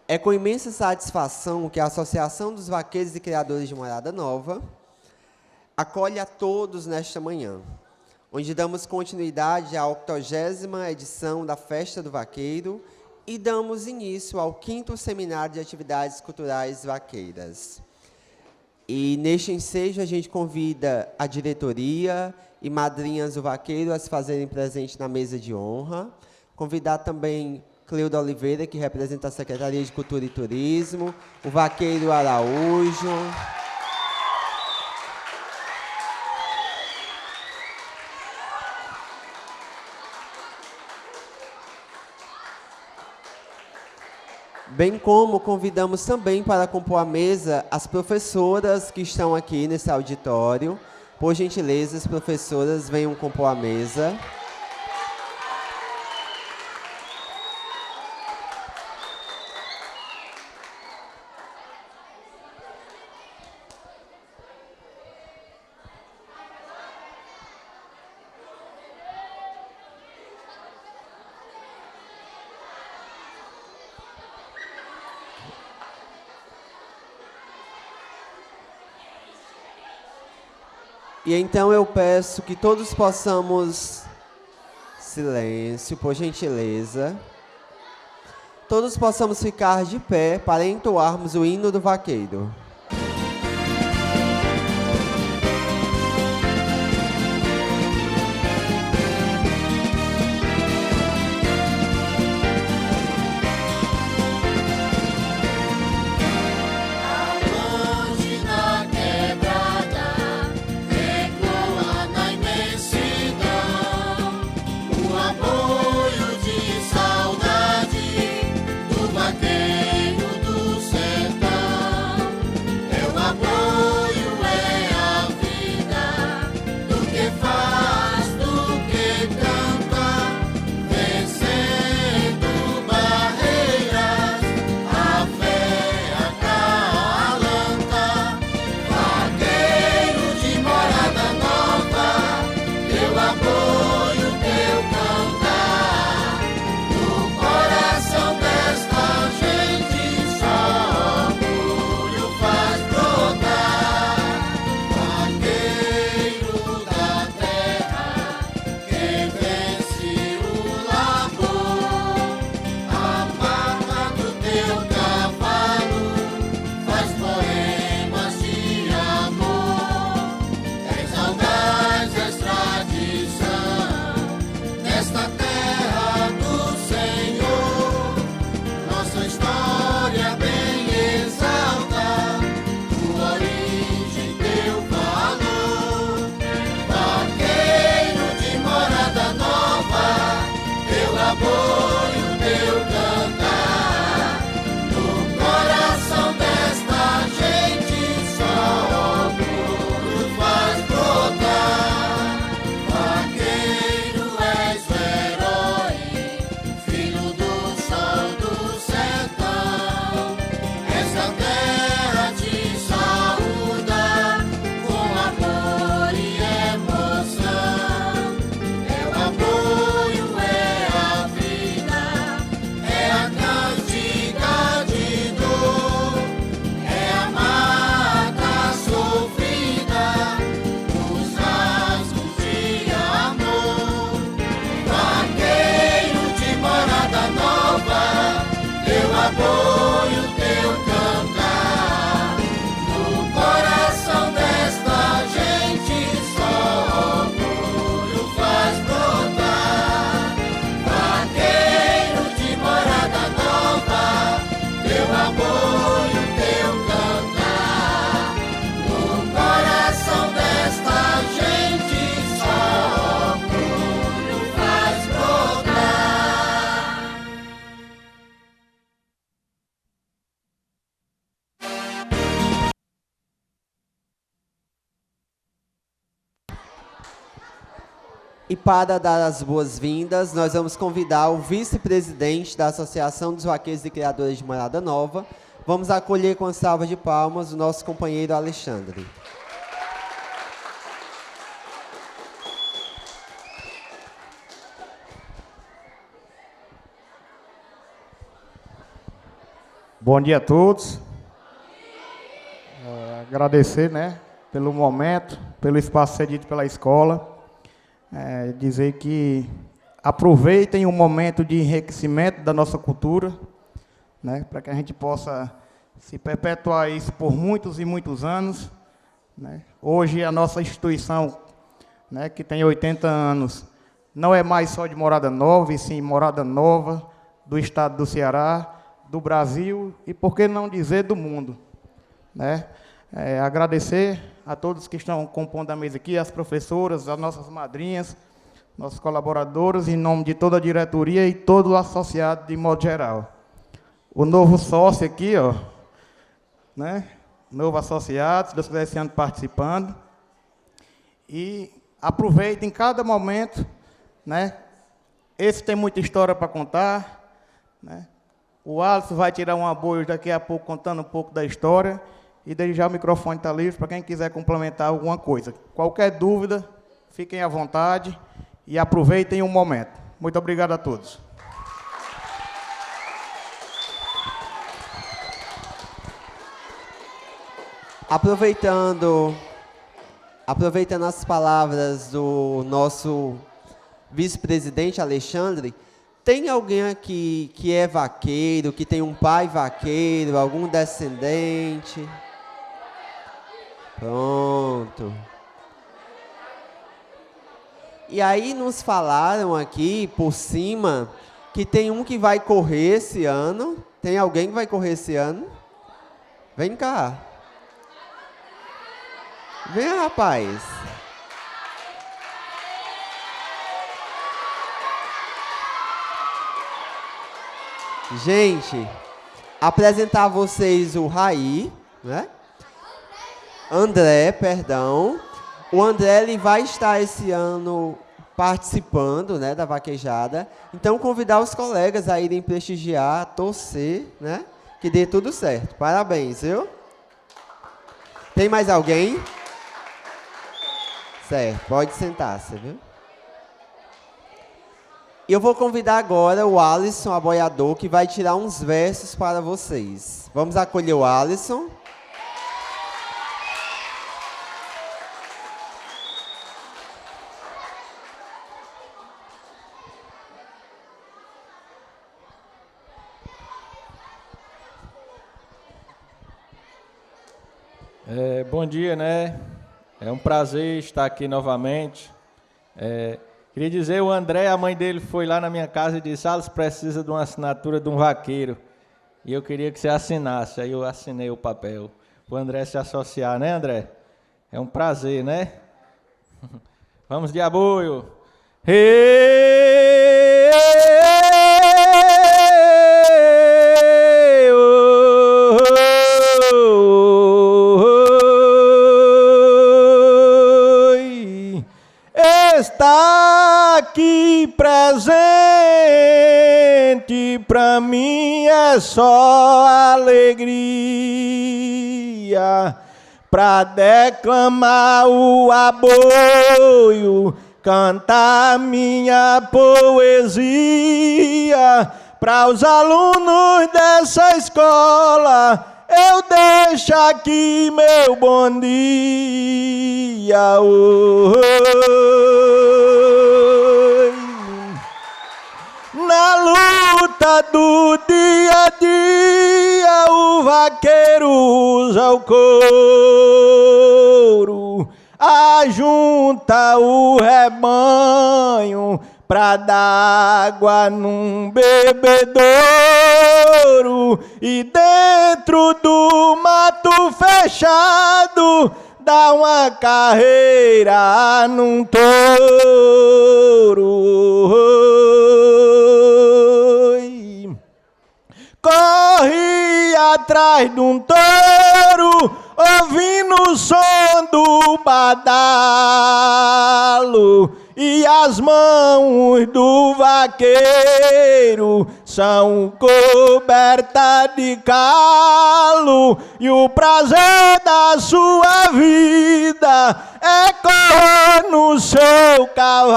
É com imensa satisfação que a Associação dos Vaqueiros e Criadores de Morada Nova acolhe a todos nesta manhã, onde damos continuidade à 80ª edição da Festa do Vaqueiro e damos início ao 5º Seminário de Atividades Culturais Vaqueiras. E neste ensejo a gente convida a diretoria e madrinhas do vaqueiro a se fazerem presente na mesa de honra. Convidar também Cleuda Oliveira, que representa a Secretaria de Cultura e Turismo, o vaqueiro Araújo. Bem como convidamos também para compor a mesa as professoras que estão aqui nesse auditório. Por gentileza, as professoras venham compor a mesa. E então eu peço que todos possamos... Silêncio, por gentileza. Todos possamos ficar de pé para entoarmos o hino do vaqueiro. E para dar as boas-vindas, nós vamos convidar o vice-presidente da Associação dos Vaqueiros e Criadores de Morada Nova. Vamos acolher com uma salva de palmas o nosso companheiro Alexandre. Bom dia a todos. Agradecer, né, pelo momento, pelo espaço cedido pela escola. Dizer que aproveitem o momento de enriquecimento da nossa cultura, né, para que a gente possa se perpetuar isso por muitos e muitos anos, né. Hoje a nossa instituição, né, que tem 80 anos, não é mais só de Morada Nova, e sim Morada Nova do estado do Ceará, do Brasil e, por que não dizer, do mundo, né. Agradecer a todos que estão compondo a mesa aqui, as professoras, as nossas madrinhas, nossos colaboradores, em nome de toda a diretoria e todo o associado de modo geral. O novo sócio aqui, ó, né? Novo associado, se Deus quiser, esse ano participando. E aproveitem cada momento, né? Esse tem muita história para contar, né? O Alisson vai tirar um aboio daqui a pouco contando um pouco da história. E desde já o microfone está livre para quem quiser complementar alguma coisa. Qualquer dúvida, fiquem à vontade e aproveitem o momento. Muito obrigado a todos. Aproveitando as palavras do nosso vice-presidente Alexandre, tem alguém aqui que é vaqueiro, que tem um pai vaqueiro, algum descendente? Pronto. E aí nos falaram aqui, por cima, que tem um que vai correr esse ano. Tem alguém que vai correr esse ano? Vem cá. Vem, rapaz. Gente, apresentar a vocês o Raí, né? André, perdão. O André, ele vai estar esse ano participando, né, da vaquejada. Então, convidar os colegas a irem prestigiar, torcer, né? Que dê tudo certo. Parabéns, viu? Tem mais alguém? Certo, pode sentar-se, viu? E eu vou convidar agora o Alisson, aboiador, que vai tirar uns versos para vocês. Vamos acolher o Alisson. Bom dia, né? É um prazer estar aqui novamente. Queria dizer, o André, a mãe dele foi lá na minha casa e disse: Alice, precisa de uma assinatura de um vaqueiro. E eu queria que você assinasse. Aí eu assinei o papel. O André se associar, né, André? É um prazer, né? Vamos de aboio. Está aqui presente, pra mim é só alegria, pra declamar o aboio, cantar minha poesia, para os alunos dessa escola. Eu deixo aqui meu bom dia. Na luta do dia a dia, o vaqueiro usa o couro, ajunta o rebanho pra dar água num bebedouro, e dentro do mato fechado dá uma carreira num touro. Corre atrás de um touro, ouvindo o som do badalo, e as mãos do vaqueiro são cobertas de calo, e o prazer da sua vida é correr no seu cavalo.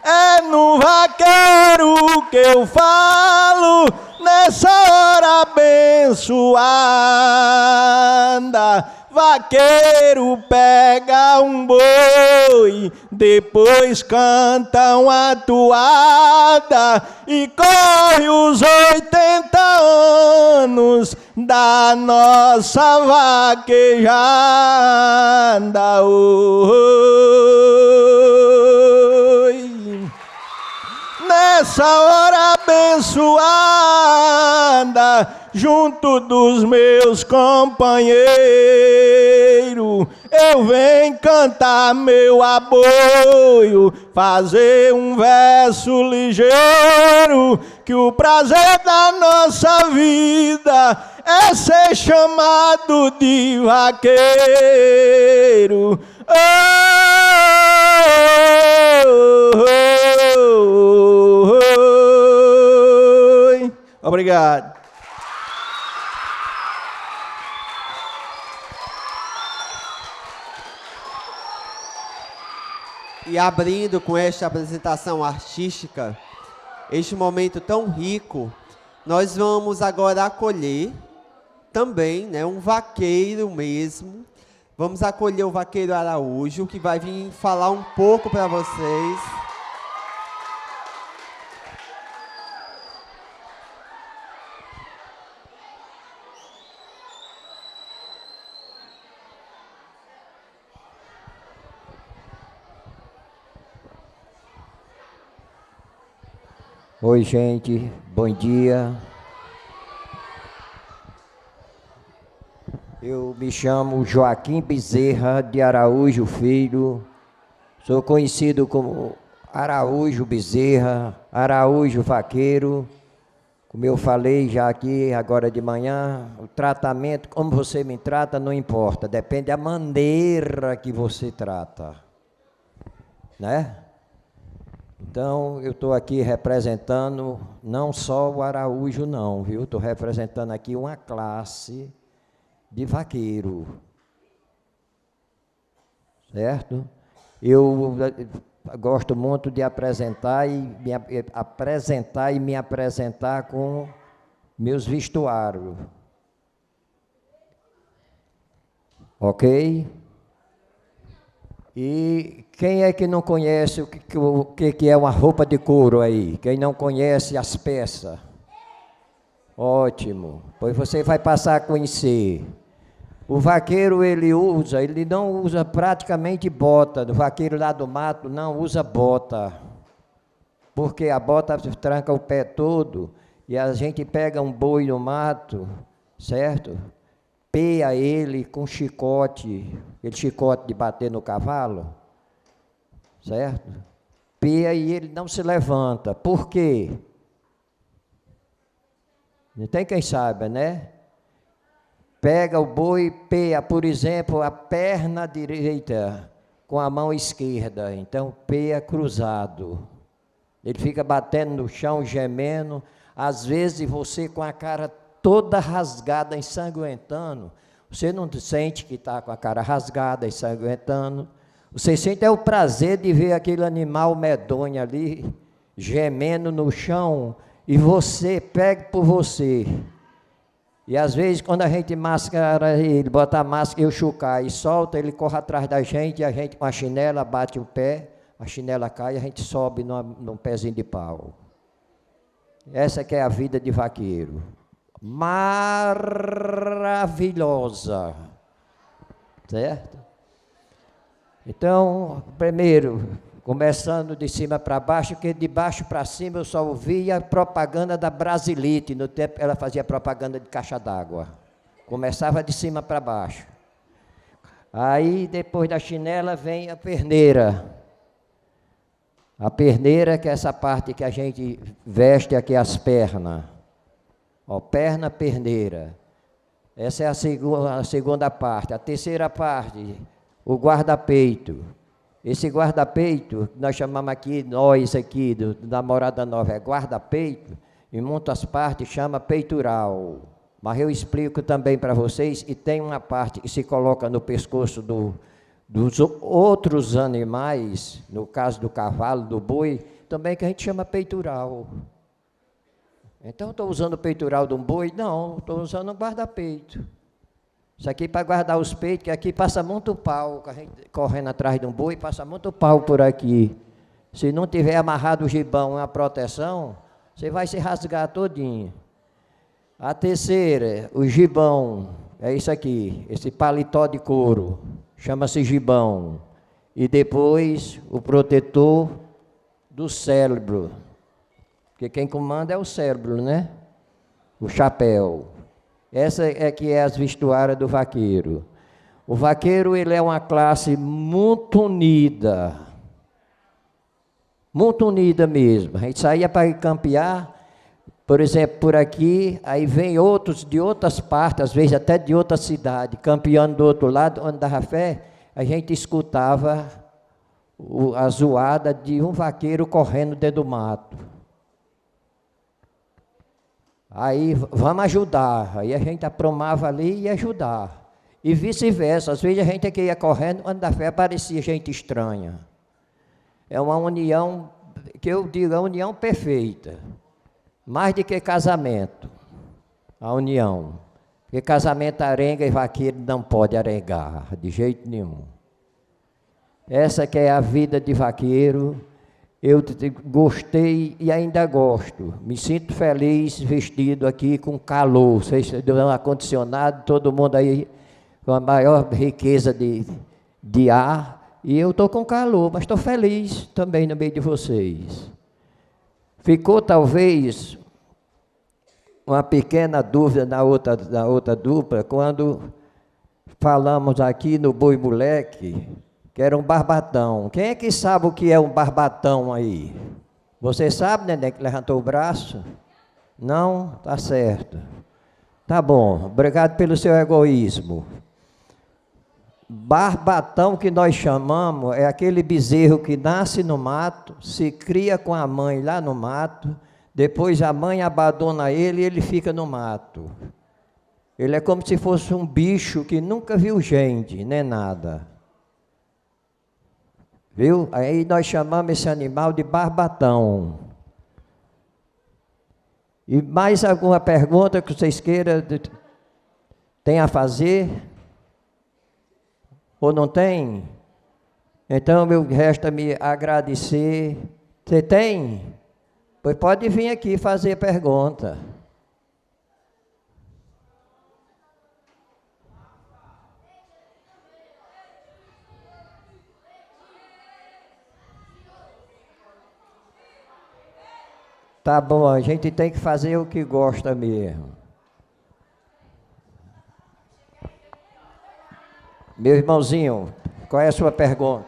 É no vaqueiro que eu falo, nessa hora abençoada. Vaqueiro pega um boi, depois canta uma toada e corre os 80 anos da nossa vaquejada. Nessa hora abençoada, junto dos meus companheiros, eu venho cantar meu aboio, fazer um verso ligeiro, que o prazer da nossa vida é ser chamado de vaqueiro. Obrigado. E abrindo com esta apresentação artística, este momento tão rico, nós vamos agora acolher também, né, um vaqueiro mesmo. Vamos acolher o vaqueiro Araújo, que vai vir falar um pouco para vocês. Oi, gente, bom dia. Eu me chamo Joaquim Bezerra de Araújo Filho, sou conhecido como Araújo Bezerra, Araújo Vaqueiro. Como eu falei já aqui agora de manhã, o tratamento, como você me trata, não importa, depende da maneira que você trata, né? Então, eu estou aqui representando não só o Araújo não, viu? Estou representando aqui uma classe de vaqueiro, certo? Eu gosto muito de apresentar e me apresentar com meus vestuários, ok? E quem é que não conhece o que é uma roupa de couro aí? Quem não conhece as peças? Ótimo, pois você vai passar a conhecer. O vaqueiro, ele não usa praticamente bota. O vaqueiro lá do mato não usa bota, porque a bota tranca o pé todo, e a gente pega um boi no mato, certo? Peia ele com chicote, aquele chicote de bater no cavalo, certo? Peia e ele não se levanta. Por quê? Não tem quem saiba, né? Pega o boi, peia, por exemplo, a perna direita com a mão esquerda, então peia cruzado. Ele fica batendo no chão, gemendo, às vezes você com a cara toda rasgada, ensanguentando, você não sente que está com a cara rasgada, ensanguentando, você sente o prazer de ver aquele animal medonho ali, gemendo no chão, e você pega por você. E às vezes quando a gente mascara ele, bota a máscara e o chucar e solta, ele corre atrás da gente, e a gente com a chinela bate o pé, a chinela cai e a gente sobe num pezinho de pau. Essa que é a vida de vaqueiro. Maravilhosa, certo? Então, primeiro, começando de cima para baixo, porque de baixo para cima eu só ouvia propaganda da Brasilite, no tempo ela fazia propaganda de caixa d'água, começava de cima para baixo. Aí, depois da chinela, vem a perneira. A perneira, que é essa parte que a gente veste aqui as pernas, Ó, perna perneira. Essa é a segunda parte. A terceira parte, o guarda-peito. Esse guarda-peito, nós chamamos aqui, nós aqui, da Morada Nova, é guarda-peito, em muitas partes chama peitoral. Mas eu explico também para vocês, e tem uma parte que se coloca no pescoço dos outros animais, no caso do cavalo, do boi, também que a gente chama peitoral. Então, estou usando o peitoral de um boi? Não, estou usando um guarda-peito. Isso aqui para guardar os peitos, que aqui passa muito pau, a gente correndo atrás de um boi, passa muito pau por aqui. Se não tiver amarrado o gibão, uma proteção, você vai se rasgar todinho. A terceira, o gibão, é isso aqui, esse paletó de couro, chama-se gibão. E depois o protetor do cérebro, porque quem comanda é o cérebro, né? O chapéu. Essa é que é as vestuárias do vaqueiro. O vaqueiro, ele é uma classe muito unida mesmo. A gente saía para campear, por exemplo, por aqui, aí vem outros de outras partes, às vezes até de outra cidade, campeando do outro lado, onde dava fé, a gente escutava a zoada de um vaqueiro correndo dentro do mato. Aí, vamos ajudar. Aí a gente aprumava ali e ia ajudar. E vice-versa. Às vezes a gente aqui ia correndo, onde da fé aparecia gente estranha. É uma união, que eu digo, a união perfeita. Mais do que casamento. A união. Porque casamento arenga e vaqueiro não pode arengar, de jeito nenhum. Essa que é a vida de vaqueiro. Eu gostei e ainda gosto. Me sinto feliz vestido aqui com calor. Vocês dão ar-condicionado, todo mundo aí com a maior riqueza de ar. E eu estou com calor, mas estou feliz também no meio de vocês. Ficou talvez uma pequena dúvida na outra dupla, quando falamos aqui no Boi Moleque, que era um barbatão. Quem é que sabe o que é um barbatão aí? Você sabe, neném, que levantou o braço? Não? Tá certo. Tá bom, obrigado pelo seu egoísmo. Barbatão, que nós chamamos, é aquele bezerro que nasce no mato, se cria com a mãe lá no mato, depois a mãe abandona ele e ele fica no mato. Ele é como se fosse um bicho que nunca viu gente, nem nada. Viu? Aí nós chamamos esse animal de barbatão. E mais alguma pergunta que vocês queiram tem a fazer? Ou não tem? Então, resta-me agradecer. Você tem? Pois pode vir aqui fazer pergunta. Tá bom, a gente tem que fazer o que gosta mesmo. Meu irmãozinho, qual é a sua pergunta?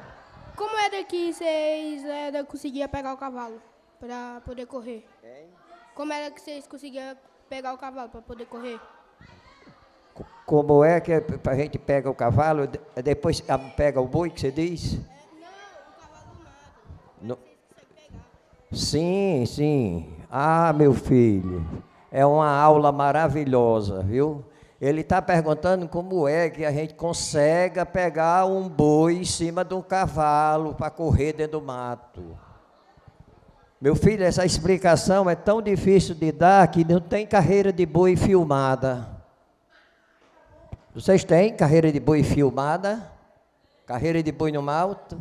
Como era que vocês conseguiam pegar o cavalo para poder correr? Como era que vocês conseguiam pegar o cavalo para poder correr? Como é que a gente pega o cavalo, depois pega o boi, que você diz? Não, o cavalo do mato. No... Vocês conseguem pegar? Sim, sim. Ah, meu filho, é uma aula maravilhosa, viu? Ele está perguntando como é que a gente consegue pegar um boi em cima de um cavalo para correr dentro do mato. Meu filho, essa explicação é tão difícil de dar que não tem carreira de boi filmada. Vocês têm carreira de boi filmada? Carreira de boi no mato?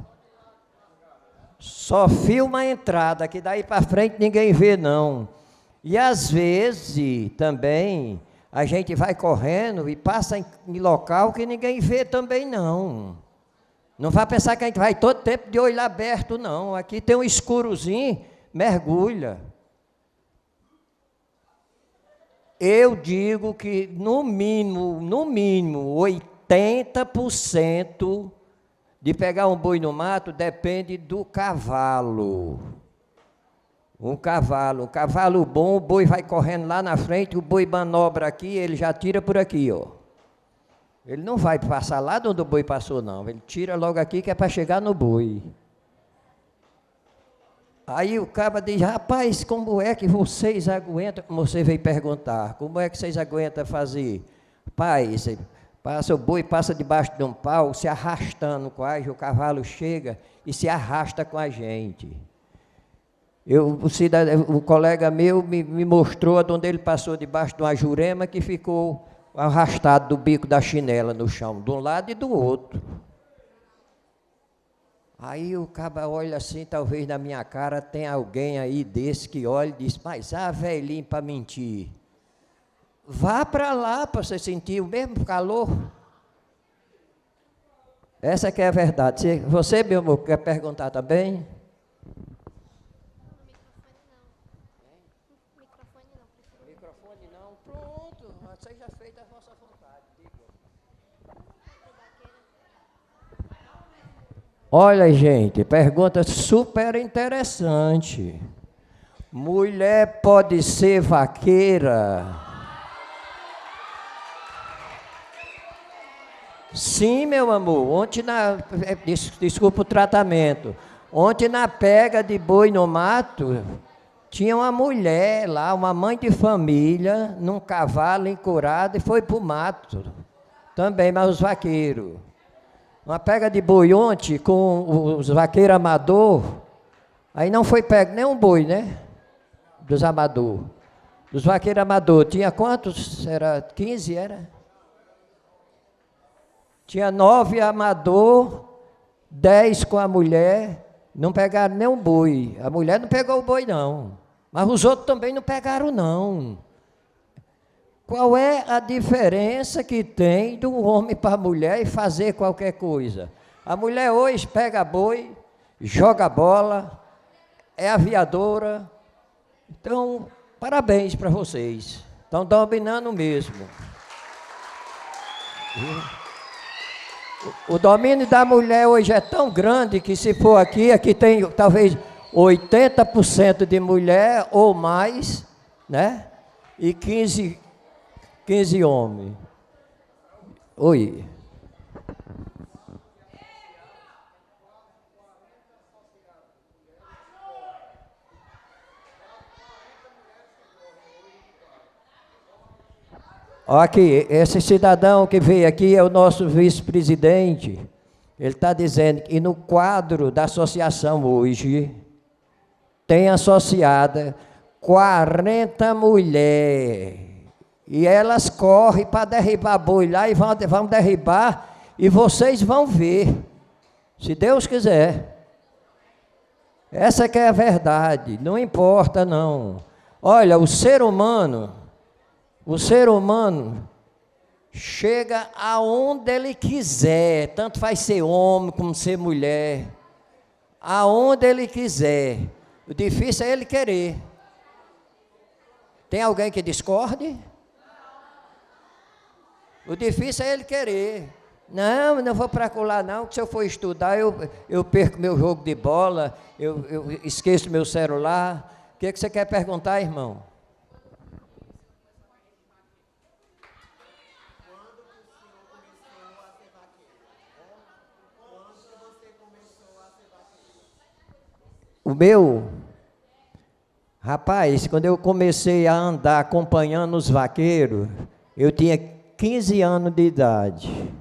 Só filma a entrada, que daí para frente ninguém vê, não. E às vezes também a gente vai correndo e passa em local que ninguém vê também, não. Não vai pensar que a gente vai todo tempo de olho aberto, não. Aqui tem um escurozinho, mergulha. Eu digo que no mínimo 80% de pegar um boi no mato depende do cavalo. Um cavalo bom, o boi vai correndo lá na frente, o boi manobra aqui, ele já tira por aqui, ó. Ele não vai passar lá de onde o boi passou, não. Ele tira logo aqui que é para chegar no boi. Aí o cabo diz, rapaz, como é que vocês aguentam? Como você veio perguntar, como é que vocês aguentam fazer? Pai, o boi passa debaixo de um pau, se arrastando quase, o cavalo chega e se arrasta com a gente. O colega meu me mostrou onde ele passou debaixo de uma jurema que ficou arrastado do bico da chinela no chão, de um lado e do outro. Aí o caba olha assim, talvez na minha cara tem alguém aí desse que olha e diz, mas velhinho para mentir. Vá para lá para você sentir o mesmo calor. Essa que é a verdade. Você, meu amor, quer perguntar também? Microfone não. Pronto, seja feita a vossa vontade. Olha, gente, pergunta super interessante. Mulher pode ser vaqueira? Sim, meu amor. Ontem desculpa o tratamento. Ontem na pega de boi no mato, tinha uma mulher lá, uma mãe de família, num cavalo encurado e foi para o mato. Também, mas os vaqueiros. Uma pega de boi ontem com os vaqueiros amador, aí não foi pego nem um boi, né? Dos amador. Dos vaqueiros amador. Tinha quantos? Era 15, era? Tinha 9 amador, 10 com a mulher, não pegaram nem um boi. A mulher não pegou o boi, não. Mas os outros também não pegaram, não. Qual é a diferença que tem do homem para a mulher e fazer qualquer coisa? A mulher hoje pega boi, joga bola, é aviadora. Então, parabéns para vocês. Estão dominando mesmo. O domínio da mulher hoje é tão grande que se for aqui tem talvez 80% de mulher ou mais, né? E 15 homens. Oi. Aqui, esse cidadão que veio aqui é o nosso vice-presidente. Ele está dizendo que no quadro da associação hoje, tem associada 40 mulheres. E elas correm para derribar boi lá e vão derribar, e vocês vão ver, se Deus quiser. Essa que é a verdade, não importa não. Olha, o ser humano chega aonde ele quiser, tanto faz ser homem como ser mulher, aonde ele quiser. O difícil é ele querer. Tem alguém que discorde? O difícil é ele querer. Não vou para colar não, que se eu for estudar, eu perco meu jogo de bola, eu esqueço meu celular. O que você quer perguntar, irmão? O meu, rapaz, quando eu comecei a andar acompanhando os vaqueiros, eu tinha 15 anos de idade.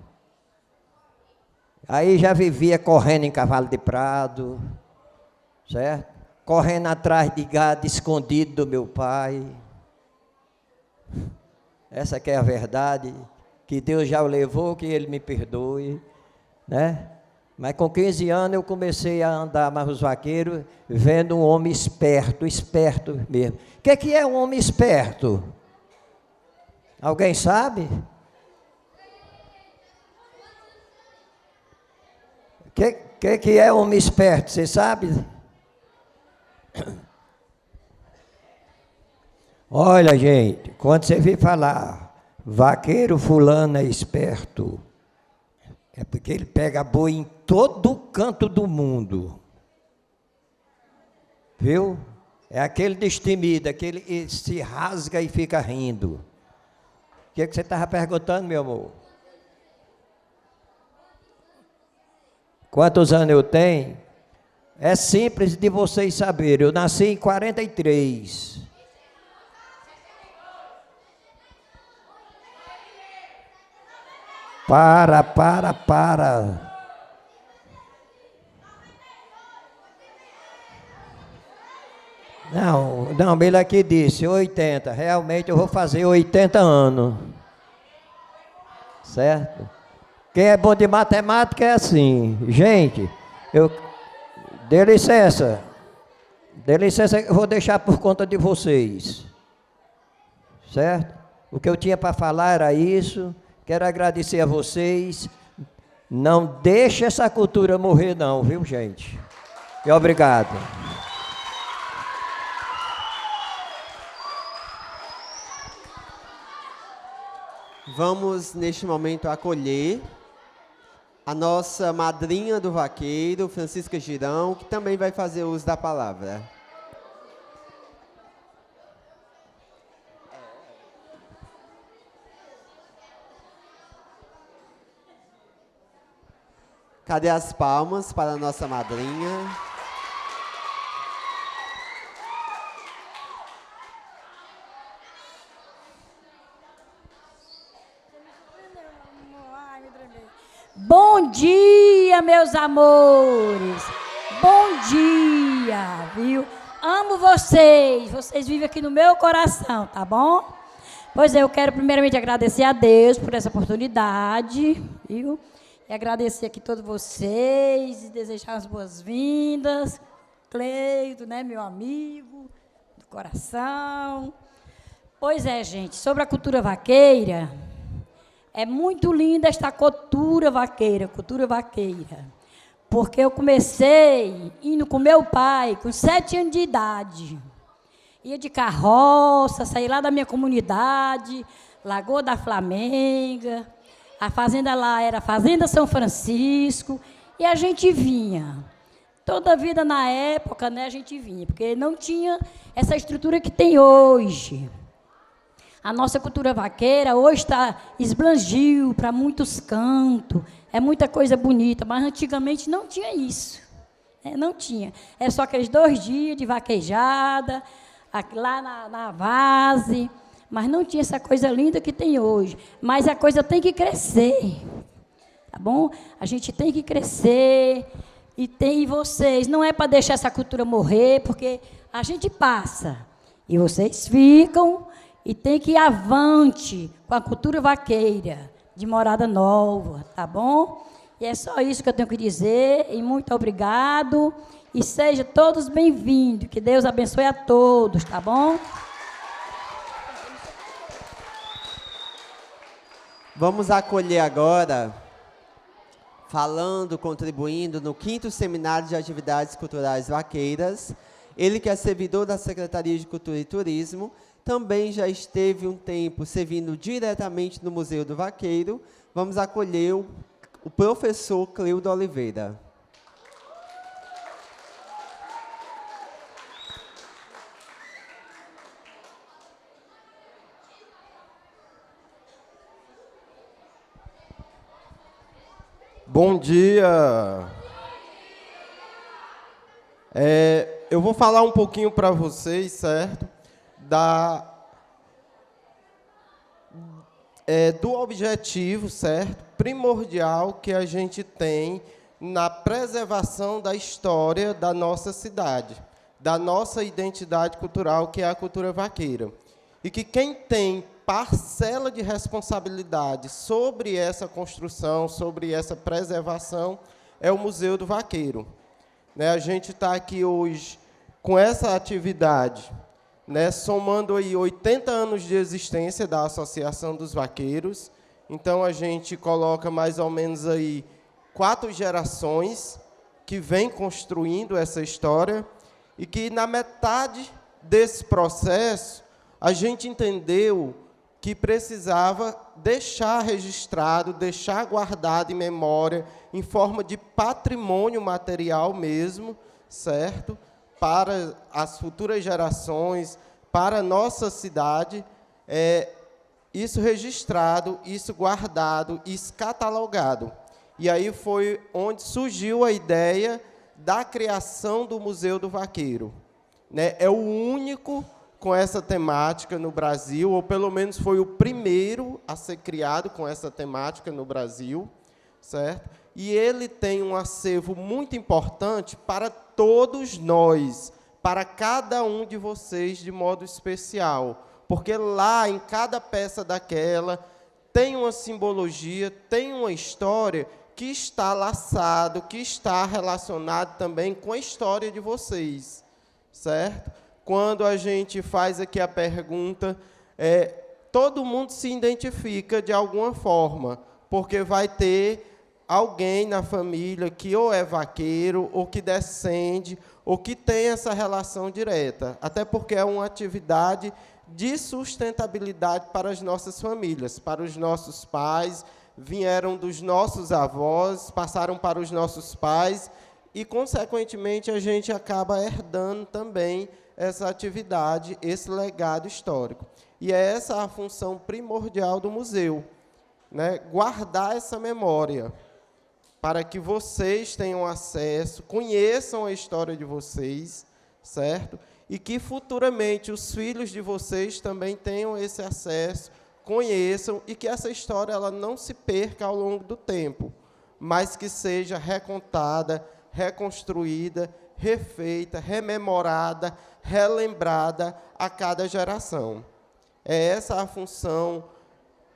Aí já vivia correndo em cavalo de prado, certo? Correndo atrás de gado escondido do meu pai. Essa que é a verdade, que Deus já o levou, que Ele me perdoe, né? Mas com 15 anos eu comecei a andar mais os vaqueiros, vendo um homem esperto mesmo. O que é um homem esperto? Alguém sabe? O que é homem esperto? Você sabe? Olha, gente, quando você vir falar, vaqueiro fulano é esperto, é porque ele pega boi em todo canto do mundo. Viu? É aquele destemido, aquele que se rasga e fica rindo. O que você estava perguntando, meu amor? Quantos anos eu tenho? É simples de vocês saberem. Eu nasci em 43. Para. Não, ele aqui disse 80. Realmente eu vou fazer 80 anos. Certo? Quem é bom de matemática é assim. Gente, dê licença, eu vou deixar por conta de vocês. Certo? O que eu tinha para falar era isso. Quero agradecer a vocês. Não deixe essa cultura morrer não, viu, gente? E obrigado. Vamos, neste momento, acolher a nossa madrinha do vaqueiro, Francisca Girão, que também vai fazer uso da palavra. Cadê as palmas para a nossa madrinha? Bom dia, meus amores. Bom dia, viu? Amo vocês vivem aqui no meu coração, tá bom? Pois é, eu quero primeiramente agradecer a Deus por essa oportunidade, viu? E agradecer aqui todos vocês, e desejar as boas-vindas. Cleito, né, meu amigo do coração. Pois é, gente, sobre a cultura vaqueira, é muito linda esta cultura vaqueira, porque eu comecei indo com meu pai, com 7 anos de idade. Ia de carroça, saí lá da minha comunidade, Lagoa da Flamenga. A fazenda lá era a Fazenda São Francisco, e a gente vinha. Toda a vida na época, né, a gente vinha, porque não tinha essa estrutura que tem hoje. A nossa cultura vaqueira hoje esbrangiu para muitos cantos, é muita coisa bonita, mas antigamente não tinha isso. Não tinha. Era só aqueles 2 dias de vaquejada, lá na base. Mas não tinha essa coisa linda que tem hoje. Mas a coisa tem que crescer, tá bom? A gente tem que crescer. E vocês, não é para deixar essa cultura morrer, porque a gente passa. E vocês ficam e tem que ir avante com a cultura vaqueira de Morada Nova, tá bom? E é só isso que eu tenho que dizer. E muito obrigado. E sejam todos bem-vindos. Que Deus abençoe a todos, tá bom? Vamos acolher agora, contribuindo no 5º Seminário de Atividades Culturais Vaqueiras. Ele que é servidor da Secretaria de Cultura e Turismo, também já esteve um tempo servindo diretamente no Museu do Vaqueiro. Vamos acolher o professor Cleudo Oliveira. Bom dia! Eu vou falar um pouquinho para vocês, certo? Do objetivo, certo? Primordial que a gente tem na preservação da história da nossa cidade, da nossa identidade cultural, que é a cultura vaqueira. E que quem tem parcela de responsabilidade sobre essa construção, sobre essa preservação, é o Museu do Vaqueiro. A gente está aqui hoje com essa atividade, somando aí 80 anos de existência da Associação dos Vaqueiros. Então, a gente coloca mais ou menos aí 4 gerações que vêm construindo essa história e que, na metade desse processo, a gente entendeu que precisava deixar registrado, deixar guardado em memória, em forma de patrimônio material mesmo, certo? para as futuras gerações, para a nossa cidade, isso registrado, isso guardado, isso catalogado. E aí foi onde surgiu a ideia da criação do Museu do Vaqueiro. Né? É o único com essa temática no Brasil, ou pelo menos foi o primeiro a ser criado com essa temática no Brasil, certo? E ele tem um acervo muito importante para todos nós, para cada um de vocês de modo especial, porque lá, em cada peça daquela, tem uma simbologia, tem uma história que está laçado, que está relacionado também com a história de vocês, certo? Quando a gente faz aqui a pergunta, todo mundo se identifica de alguma forma, porque vai ter alguém na família que ou é vaqueiro, ou que descende, ou que tem essa relação direta, até porque é uma atividade de sustentabilidade para as nossas famílias, para os nossos pais, vieram dos nossos avós, passaram para os nossos pais, e, consequentemente, a gente acaba herdando também essa atividade, esse legado histórico. E é essa a função primordial do museu, né? Guardar essa memória, para que vocês tenham acesso, conheçam a história de vocês, certo? E que, futuramente, os filhos de vocês também tenham esse acesso, conheçam, e que essa história ela não se perca ao longo do tempo, mas que seja recontada, reconstruída, refeita, rememorada, relembrada a cada geração. É essa a função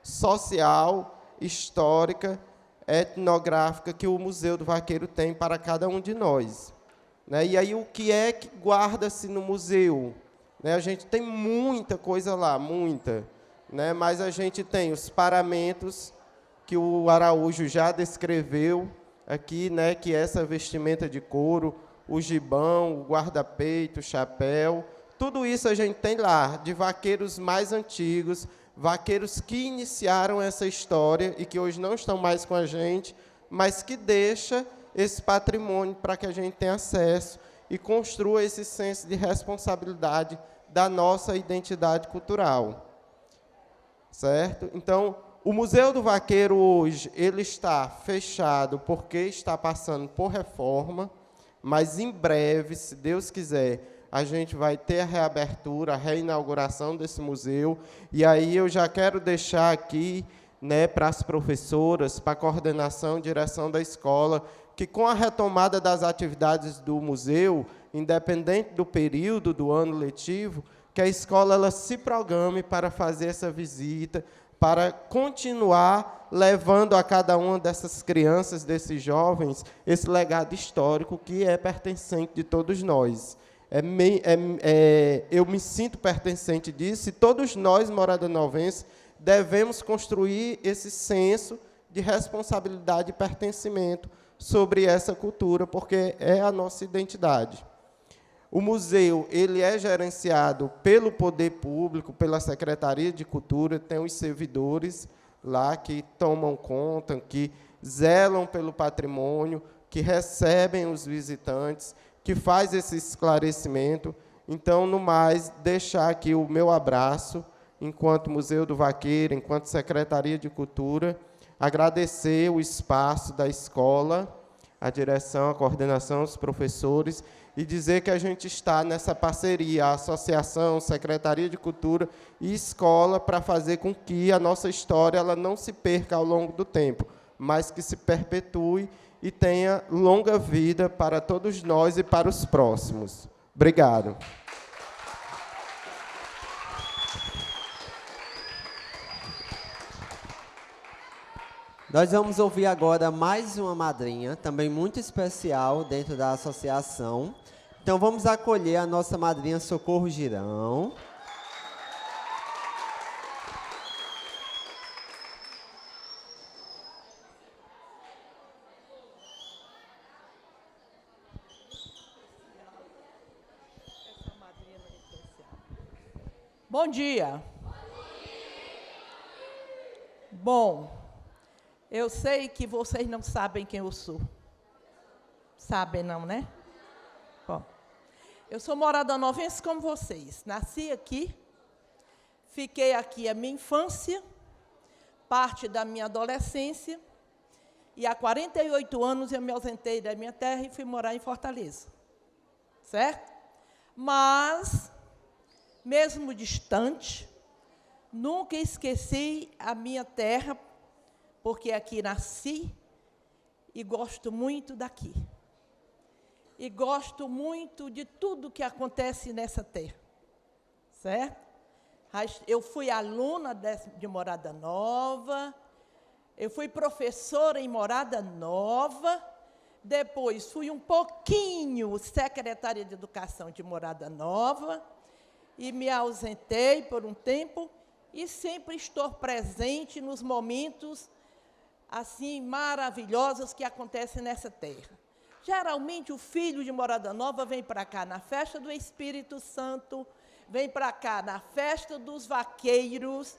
social, histórica, etnográfica que o Museu do Vaqueiro tem para cada um de nós. Né? E aí, o que é que guarda-se no museu? Né? A gente tem muita coisa lá, muita. Né? Mas a gente tem os paramentos, que o Araújo já descreveu aqui, né? Que é essa vestimenta de couro, o gibão, o guarda-peito, o chapéu. Tudo isso a gente tem lá, de vaqueiros mais antigos, vaqueiros que iniciaram essa história e que hoje não estão mais com a gente, mas que deixa esse patrimônio para que a gente tenha acesso e construa esse senso de responsabilidade da nossa identidade cultural. Certo? Então, o Museu do Vaqueiro hoje ele está fechado porque está passando por reforma, mas em breve, se Deus quiser, a gente vai ter a reabertura, a reinauguração desse museu. E aí eu já quero deixar aqui, né, para as professoras, para a coordenação, direção da escola, que com a retomada das atividades do museu, independente do período do ano letivo, que a escola ela se programe para fazer essa visita, para continuar levando a cada uma dessas crianças, desses jovens, esse legado histórico que é pertencente de todos nós. Eu me sinto pertencente disso, e todos nós, moradanovenses, devemos construir esse senso de responsabilidade e pertencimento sobre essa cultura, porque é a nossa identidade. O museu ele é gerenciado pelo poder público, pela Secretaria de Cultura, tem os servidores lá que tomam conta, que zelam pelo patrimônio, que recebem os visitantes, que faz esse esclarecimento. Então, no mais, deixar aqui o meu abraço, enquanto Museu do Vaqueiro, enquanto Secretaria de Cultura, agradecer o espaço da escola, a direção, a coordenação, os professores, e dizer que a gente está nessa parceria, a associação, Secretaria de Cultura e escola, para fazer com que a nossa história ela não se perca ao longo do tempo, mas que se perpetue e tenha longa vida para todos nós e para os próximos. Obrigado. Nós vamos ouvir agora mais uma madrinha, também muito especial dentro da associação. Então, vamos acolher a nossa madrinha Socorro Girão. Bom dia. Bom, eu sei que vocês não sabem quem eu sou. Sabem não, né? Bom, Eu sou moradanovense como vocês. Nasci aqui, fiquei aqui a minha infância, parte da minha adolescência, e há 48 anos eu me ausentei da minha terra e fui morar em Fortaleza. Certo? Mas, mesmo distante, nunca esqueci a minha terra, porque aqui nasci e gosto muito daqui. E gosto muito de tudo que acontece nessa terra. Certo? Eu fui aluna de Morada Nova, eu fui professora em Morada Nova, depois fui um pouquinho secretária de Educação de Morada Nova e me ausentei por um tempo e sempre estou presente nos momentos assim maravilhosos que acontecem nessa terra. Geralmente o filho de Morada Nova vem para cá na festa do Espírito Santo, vem para cá na festa dos vaqueiros,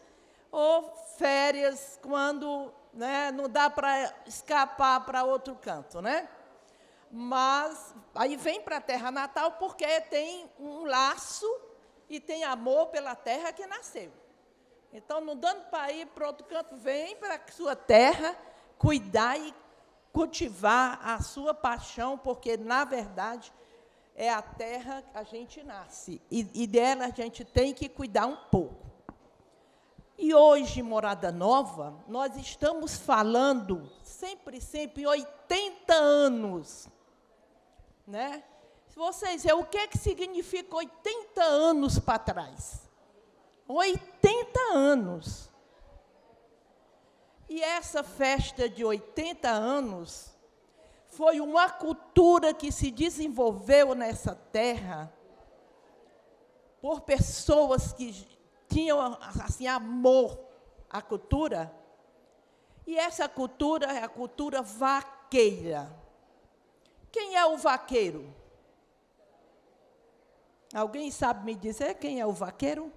ou férias, quando, né, não dá para escapar para outro canto, né? Mas aí vem para a terra natal porque tem um laço e tem amor pela terra que nasceu. Então, não dando para ir para outro canto, vem para a sua terra cuidar e cultivar a sua paixão, porque, na verdade, é a terra que a gente nasce, e dela a gente tem que cuidar um pouco. E hoje, em Morada Nova, nós estamos falando, sempre, 80 anos. Né? Se vocês veem, o que significa 80 anos para trás? 80 anos. E essa festa de 80 anos foi uma cultura que se desenvolveu nessa terra por pessoas que tinham assim, amor à cultura. E essa cultura é a cultura vaqueira. Quem é o vaqueiro? Alguém sabe me dizer quem é o vaqueiro?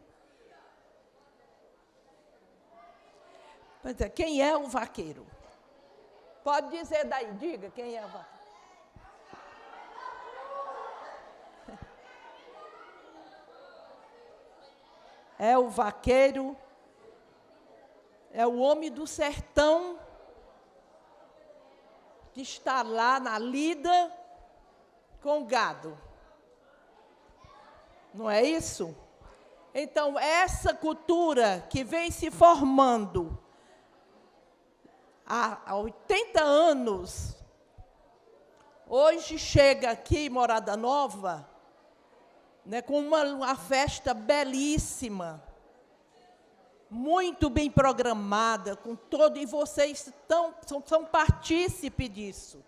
Pois é, quem é o vaqueiro? Pode dizer daí, diga quem é o vaqueiro. É o vaqueiro, é o homem do sertão que está lá na lida com o gado. Não é isso? Então, essa cultura que vem se formando há 80 anos, hoje chega aqui em Morada Nova, né, com uma festa belíssima, muito bem programada, com todo, e vocês são partícipes disso.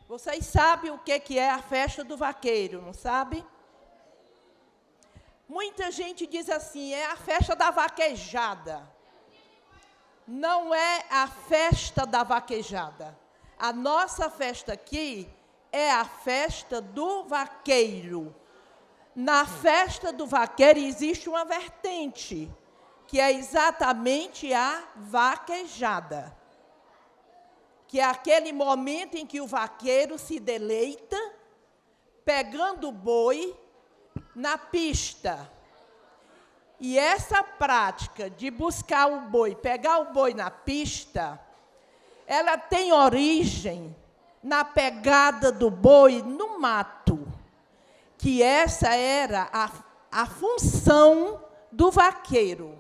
Vocês sabem o que é a festa do vaqueiro, não sabe? Muita gente diz assim, é a festa da vaquejada. Não é a festa da vaquejada. A nossa festa aqui é a festa do vaqueiro. Na festa do vaqueiro existe uma vertente, que é exatamente a vaquejada, que é aquele momento em que o vaqueiro se deleita, pegando o boi na pista. E essa prática de buscar o boi, pegar o boi na pista, ela tem origem na pegada do boi no mato, que essa era a função do vaqueiro.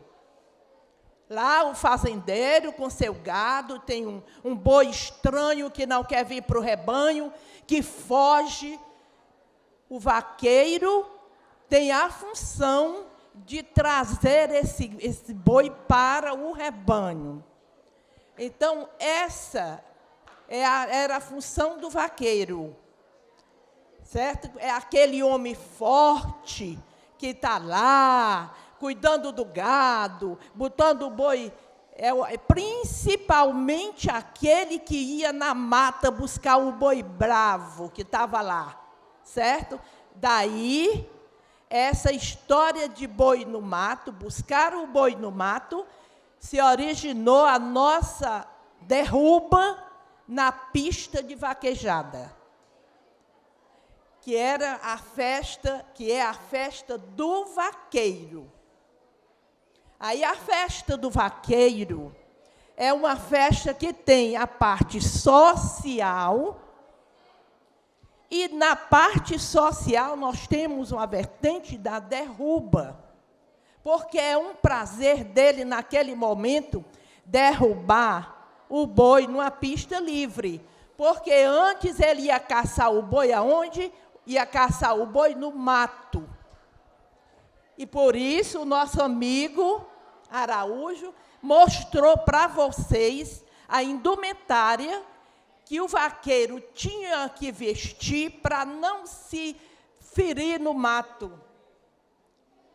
Lá o fazendeiro com seu gado, tem um boi estranho que não quer vir para o rebanho, que foge. O vaqueiro tem a função de trazer esse boi para o rebanho. Então, essa era a função do vaqueiro, certo? É aquele homem forte que está lá, cuidando do gado, botando o boi, principalmente aquele que ia na mata buscar o boi bravo que estava lá, certo? Daí, essa história de boi no mato, buscar o boi no mato, se originou a nossa derruba na pista de vaquejada. que era a festa, que é a festa do vaqueiro. Aí a festa do vaqueiro é uma festa que tem a parte social, e na parte social nós temos uma vertente da derruba, porque é um prazer dele, naquele momento, derrubar o boi numa pista livre. Porque antes ele ia caçar o boi aonde? Ia caçar o boi no mato. E por isso o nosso amigo Araújo mostrou para vocês a indumentária que o vaqueiro tinha que vestir para não se ferir no mato.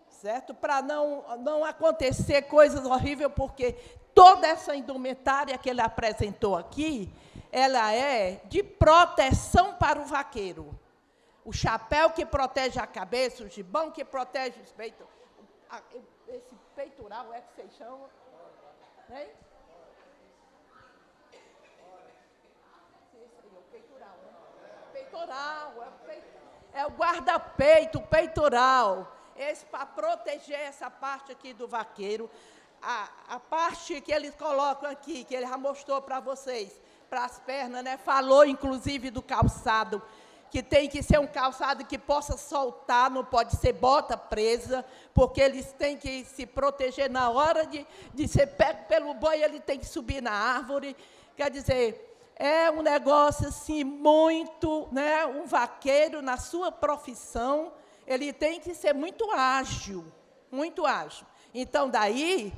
Certo? Para não acontecer coisas horríveis, porque toda essa indumentária que ele apresentou aqui, ela é de proteção para o vaqueiro. O chapéu que protege a cabeça, o gibão que protege os peitos. Esse peitoral é que vocês chamam? Hein? Esse aí é o peitoral, né? Peitoral, é o guarda-peito, o peitoral. Esse para proteger essa parte aqui do vaqueiro. A parte que eles colocam aqui, que ele já mostrou para vocês, para as pernas, né? Falou, inclusive, do calçado, que tem que ser um calçado que possa soltar, não pode ser bota presa, porque eles têm que se proteger na hora de ser pego pelo boi, ele tem que subir na árvore. Quer dizer, é um negócio assim muito, né? Um vaqueiro, na sua profissão, ele tem que ser muito ágil, muito ágil. Então, daí,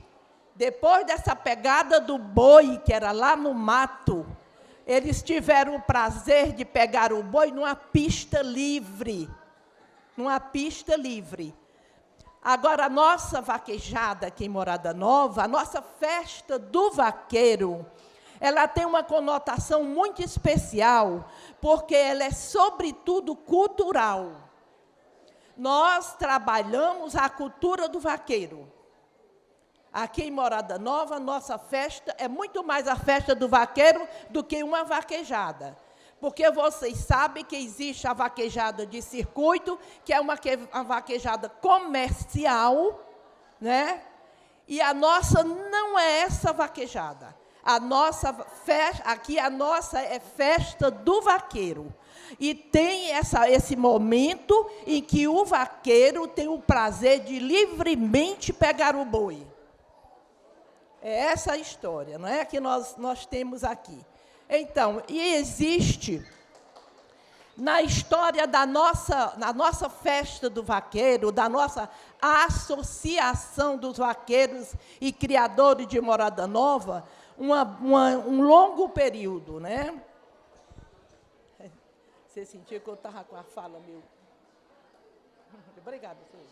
depois dessa pegada do boi, que era lá no mato, eles tiveram o prazer de pegar o boi numa pista livre. Numa pista livre. Agora, a nossa vaquejada aqui em Morada Nova, a nossa festa do vaqueiro, ela tem uma conotação muito especial, porque ela é, sobretudo, cultural. Nós trabalhamos a cultura do vaqueiro. Aqui em Morada Nova, nossa festa é muito mais a festa do vaqueiro do que uma vaquejada. Porque vocês sabem que existe a vaquejada de circuito, que é uma vaquejada comercial, né? E a nossa não é essa vaquejada. A nossa festa, aqui a nossa é festa do vaqueiro. E tem esse momento em que o vaqueiro tem o prazer de livremente pegar o boi. É essa a história, não é, que nós temos aqui. Então, e existe, na história da nossa festa do vaqueiro, da nossa associação dos vaqueiros e criadores de Morada Nova, um longo período, né? Você sentiu que eu estava com a fala meio... Obrigada, senhor.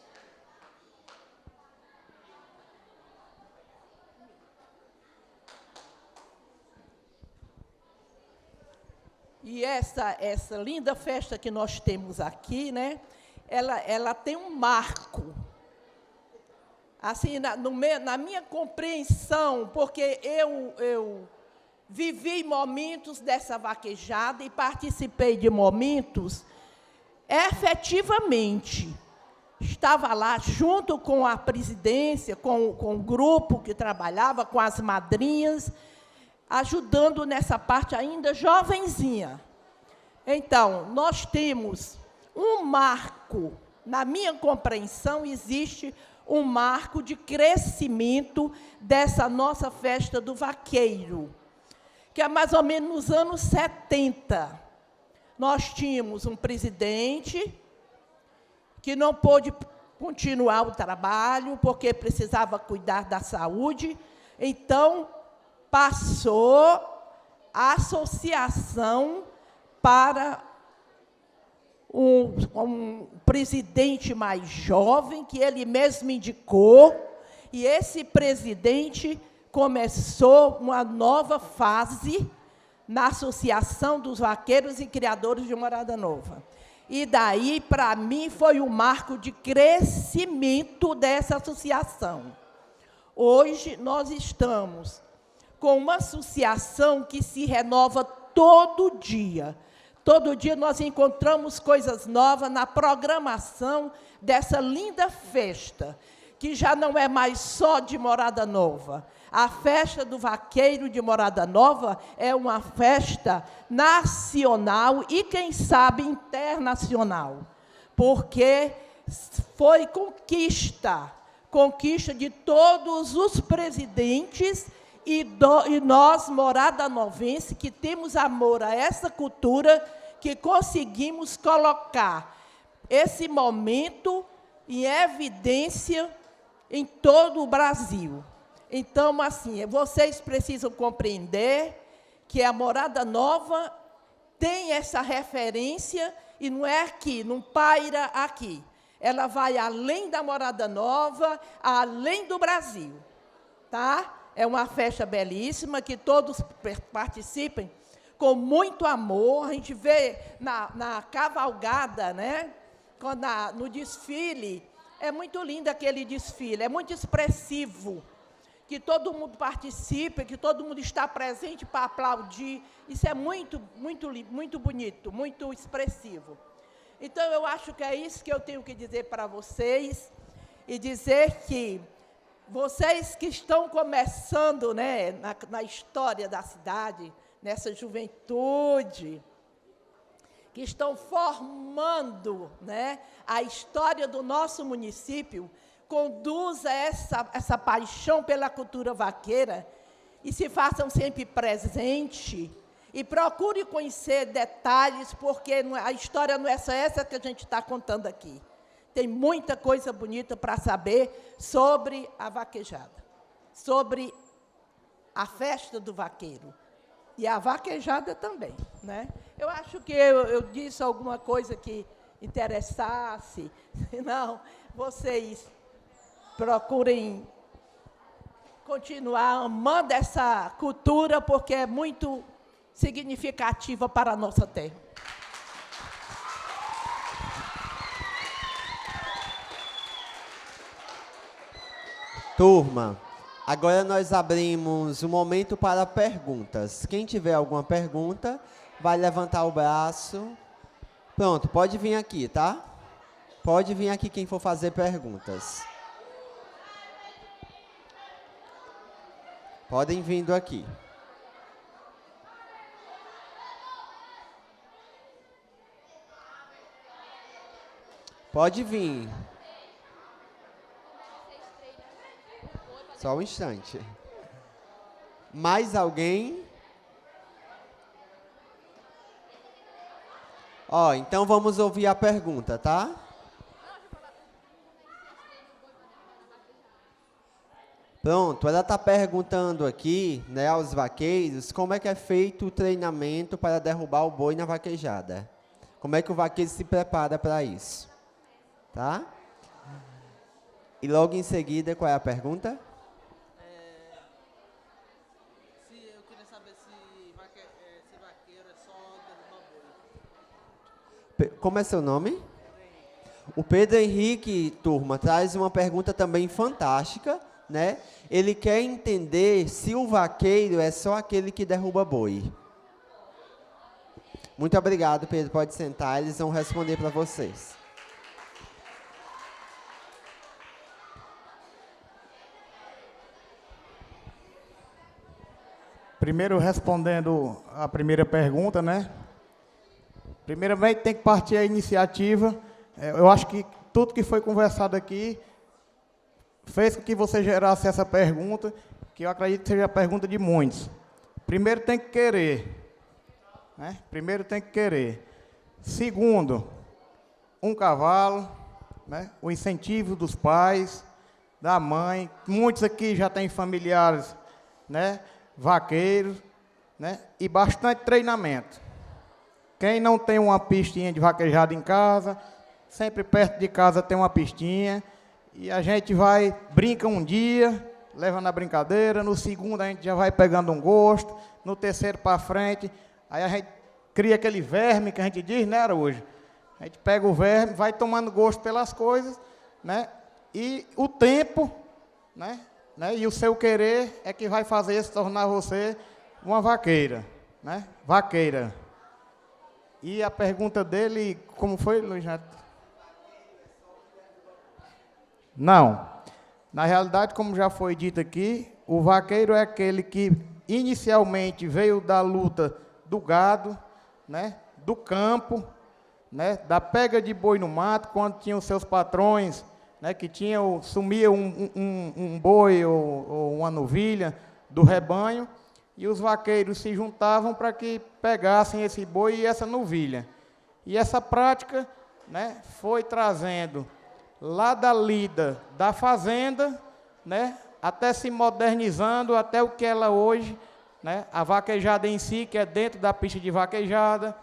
E essa linda festa que nós temos aqui, né, ela tem um marco. Assim, na minha compreensão, porque eu vivi momentos dessa vaquejada e participei de momentos, efetivamente, estava lá junto com a presidência, com o grupo que trabalhava, com as madrinhas, ajudando nessa parte ainda jovenzinha. Então, nós temos um marco, na minha compreensão, existe um marco de crescimento dessa nossa festa do vaqueiro, que é mais ou menos nos anos 70. Nós tínhamos um presidente que não pôde continuar o trabalho, porque precisava cuidar da saúde, então passou a associação para um presidente mais jovem, que ele mesmo indicou, e esse presidente começou uma nova fase na Associação dos Vaqueiros e Criadores de Morada Nova. E daí, para mim, foi um marco de crescimento dessa associação. Hoje, nós estamos com uma associação que se renova todo dia. todo dia nós encontramos coisas novas na programação dessa linda festa, que já não é mais só de Morada Nova. A festa do Vaqueiro de Morada Nova é uma festa nacional e, quem sabe, internacional, porque foi conquista de todos os presidentes e nós, Morada Novense, que temos amor a essa cultura, que conseguimos colocar esse momento em evidência em todo o Brasil. Então, assim, vocês precisam compreender que a Morada Nova tem essa referência e não é aqui, não paira aqui. Ela vai além da Morada Nova, além do Brasil, tá? É uma festa belíssima, que todos participem com muito amor. A gente vê na cavalgada, né? No desfile, é muito lindo aquele desfile, é muito expressivo, que todo mundo participa, que todo mundo está presente para aplaudir. Isso é muito, muito, muito bonito, muito expressivo. Então, eu acho que é isso que eu tenho que dizer para vocês, e dizer que vocês que estão começando, né, na história da cidade, nessa juventude, que estão formando, né, a história do nosso município, conduza essa paixão pela cultura vaqueira e se façam sempre presente e procure conhecer detalhes, porque a história não é só essa que a gente está contando aqui. Tem muita coisa bonita para saber sobre a vaquejada, sobre a festa do vaqueiro e a vaquejada também, né? Eu acho que eu disse alguma coisa que interessasse, senão vocês procurem continuar amando essa cultura, porque é muito significativa para a nossa terra. Turma, agora nós abrimos um momento para perguntas. Quem tiver alguma pergunta, vai levantar o braço. Pronto, pode vir aqui, tá? Pode vir aqui quem for fazer perguntas. Podem vindo aqui. Pode vir. Só um instante. Mais alguém? Ó, então vamos ouvir a pergunta, tá? Pronto, ela está perguntando aqui, né, aos vaqueiros, como é que é feito o treinamento para derrubar o boi na vaquejada. Como é que o vaqueiro se prepara para isso, tá? E logo em seguida, qual é a pergunta? Eu queria saber se vaqueiro é só derrubar boi. Como é seu nome? O Pedro Henrique, turma, traz uma pergunta também fantástica, né? Ele quer entender se o vaqueiro é só aquele que derruba boi. Muito obrigado, Pedro. Pode sentar, eles vão responder para vocês. Primeiro, respondendo a primeira pergunta, né? Primeiramente, tem que partir a iniciativa. Eu acho que tudo que foi conversado aqui fez com que você gerasse essa pergunta, que eu acredito que seja a pergunta de muitos. Primeiro, tem que querer. Né? Primeiro, tem que querer. Segundo, um cavalo, né? O incentivo dos pais, da mãe. Muitos aqui já têm familiares, né? Vaqueiros, né? E bastante treinamento. Quem não tem uma pistinha de vaquejada em casa, sempre perto de casa tem uma pistinha, e a gente vai, brinca um dia, leva na brincadeira, no segundo a gente já vai pegando um gosto, no terceiro para frente, aí a gente cria aquele verme que a gente diz, né, Araújo? A gente pega o verme, vai tomando gosto pelas coisas, né? E o tempo, né? E o seu querer é que vai fazer se tornar você uma vaqueira, né? Vaqueira. E a pergunta dele, como foi, Luiz Neto? Não. Na realidade, como já foi dito aqui, o vaqueiro é aquele que inicialmente veio da luta do gado, né, do campo, né, da pega de boi no mato, quando tinham seus patrões, né, que sumia um boi ou uma novilha do rebanho, e os vaqueiros se juntavam para que pegassem esse boi e essa novilha. E essa prática, né, foi trazendo lá da lida da fazenda, né, até se modernizando, até o que ela hoje, né, a vaquejada em si, que é dentro da pista de vaquejada,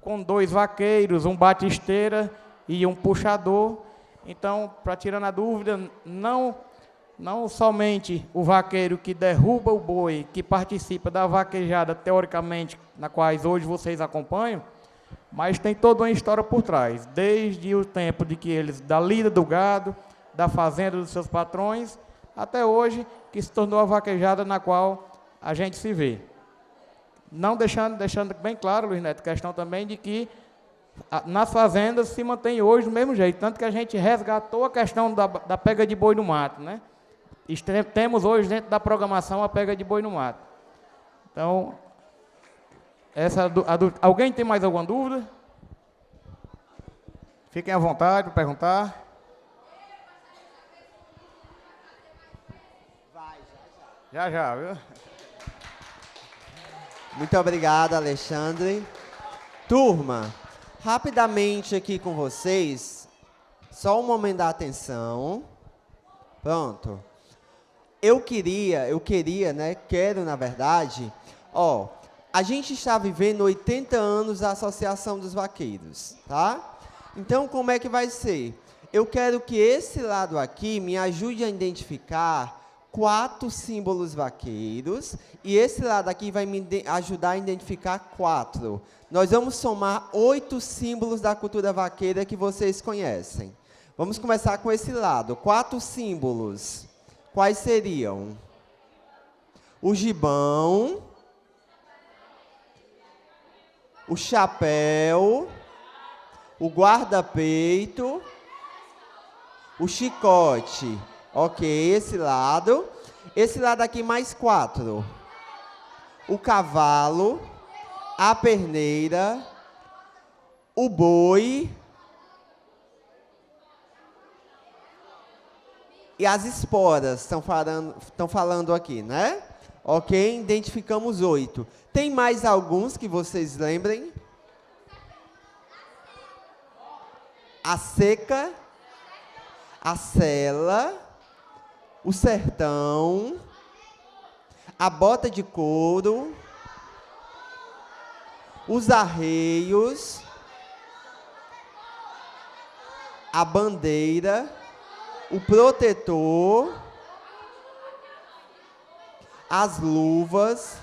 com 2 vaqueiros, um batisteira e um puxador. Então, para tirar a dúvida, não somente o vaqueiro que derruba o boi, que participa da vaquejada, teoricamente, na quais hoje vocês acompanham, mas tem toda uma história por trás, desde o tempo de que eles, da lida do gado, da fazenda dos seus patrões, até hoje, que se tornou a vaquejada na qual a gente se vê. Não deixando bem claro, Luiz Neto, questão também de que nas fazendas se mantém hoje do mesmo jeito, tanto que a gente resgatou a questão da pega de boi no mato, né? Temos hoje dentro da programação a pega de boi no mato. Então, alguém tem mais alguma dúvida? Fiquem à vontade para perguntar. Já, viu? Muito obrigado, Alexandre. Turma, rapidamente aqui com vocês, só um momento da atenção. Pronto. Eu queria, né? Quero, na verdade, a gente está vivendo 80 anos da Associação dos Vaqueiros, tá? Então, como é que vai ser? Eu quero que esse lado aqui me ajude a identificar 4 símbolos vaqueiros e esse lado aqui vai me ajudar a identificar 4. Nós vamos somar 8 símbolos da cultura vaqueira que vocês conhecem. Vamos começar com esse lado. 4 símbolos. Quais seriam? O gibão, o chapéu, o guarda-peito, o chicote. Ok, esse lado. Esse lado aqui mais 4. O cavalo, a perneira, o boi e as esporas. Estão falando aqui, né? Ok, identificamos 8. Tem mais alguns que vocês lembrem? A seca, a sela, o sertão, a bota de couro, os arreios, a bandeira, o protetor, as luvas,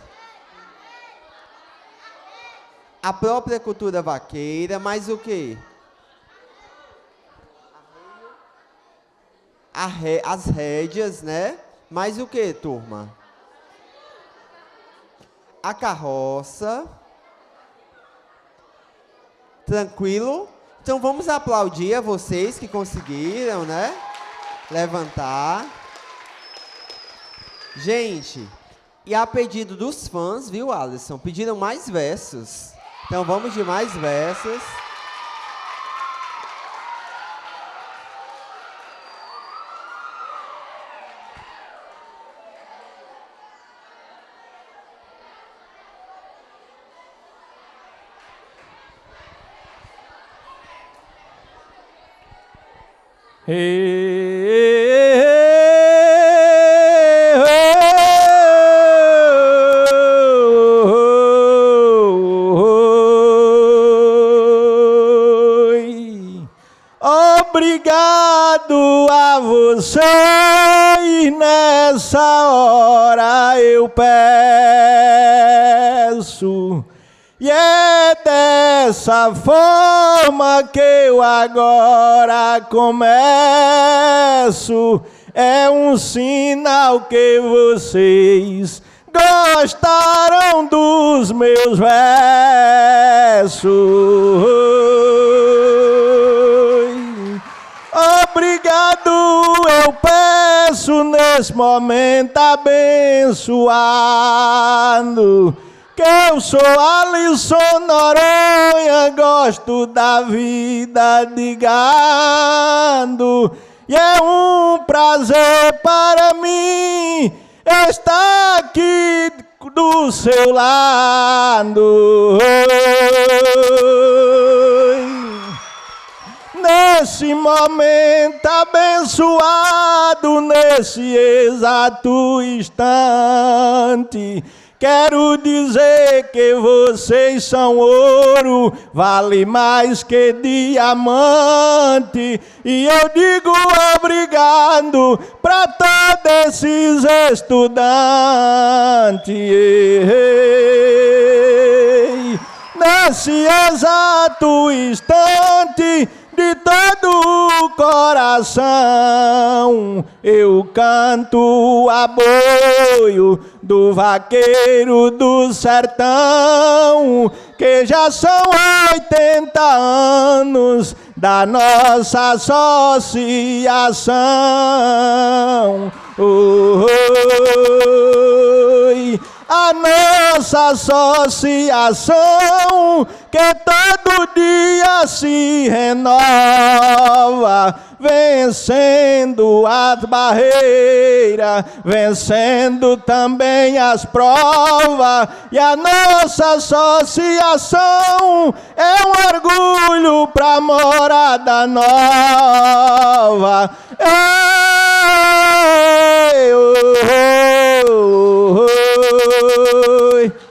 a própria cultura vaqueira, mais o quê? As rédeas, né? Mais o que, turma? A carroça. Tranquilo? Então vamos aplaudir a vocês que conseguiram, né? Levantar. Gente, e a pedido dos fãs, viu, Alisson? Pediram mais versos. Então vamos de mais versos. Obrigado a você, e nessa hora eu peço. E é dessa forma que eu agora começo. É um sinal que vocês gostaram dos meus peço. Obrigado, eu peço nesse momento abençoado, que eu sou Alisson Noronha, gosto da vida de gado, e é um prazer para mim estar aqui do seu lado. Nesse momento abençoado, nesse exato instante, quero dizer que vocês são ouro, vale mais que diamante. E eu digo obrigado para todos esses estudantes. Nesse exato instante, de todo o coração, eu canto aboio do vaqueiro do sertão, que já são 80 anos da nossa associação. A nossa associação, que todo dia se renova, vencendo as barreiras, vencendo também as provas. E a nossa associação é um orgulho pra Morada Nova.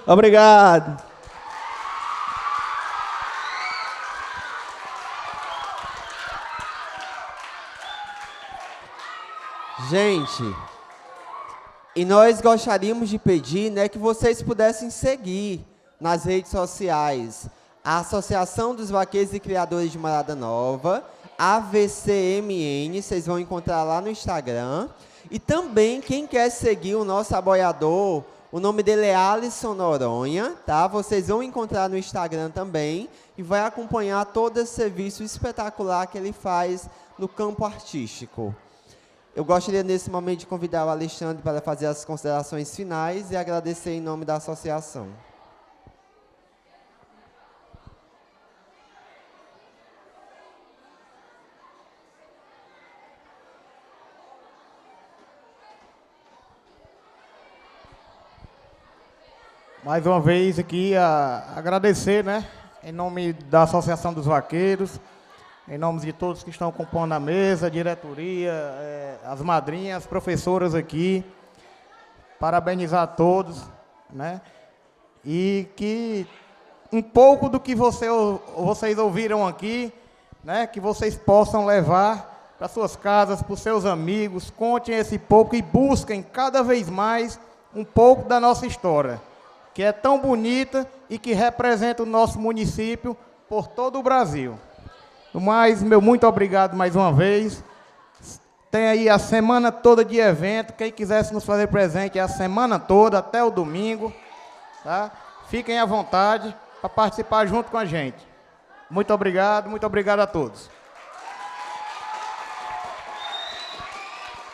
Obrigado. Gente, e nós gostaríamos de pedir, né, que vocês pudessem seguir nas redes sociais a Associação dos Vaqueiros e Criadores de Morada Nova, AVCMN, vocês vão encontrar lá no Instagram. E também, quem quer seguir o nosso aboiador, o nome dele é Alisson Noronha, tá? Vocês vão encontrar no Instagram também e vai acompanhar todo esse serviço espetacular que ele faz no campo artístico. Eu gostaria, nesse momento, de convidar o Alexandre para fazer as considerações finais e agradecer em nome da associação. Mais uma vez aqui agradecer, né, em nome da Associação dos Vaqueiros, em nome de todos que estão compondo a mesa, a diretoria, as madrinhas, as professoras aqui, parabenizar a todos, né, e que um pouco do que vocês ouviram aqui, né, que vocês possam levar para suas casas, para os seus amigos, contem esse pouco e busquem cada vez mais um pouco da nossa história, que é tão bonita e que representa o nosso município por todo o Brasil. No mais, meu muito obrigado mais uma vez. Tem aí a semana toda de evento. Quem quisesse nos fazer presente é a semana toda, até o domingo. Tá? Fiquem à vontade para participar junto com a gente. Muito obrigado a todos.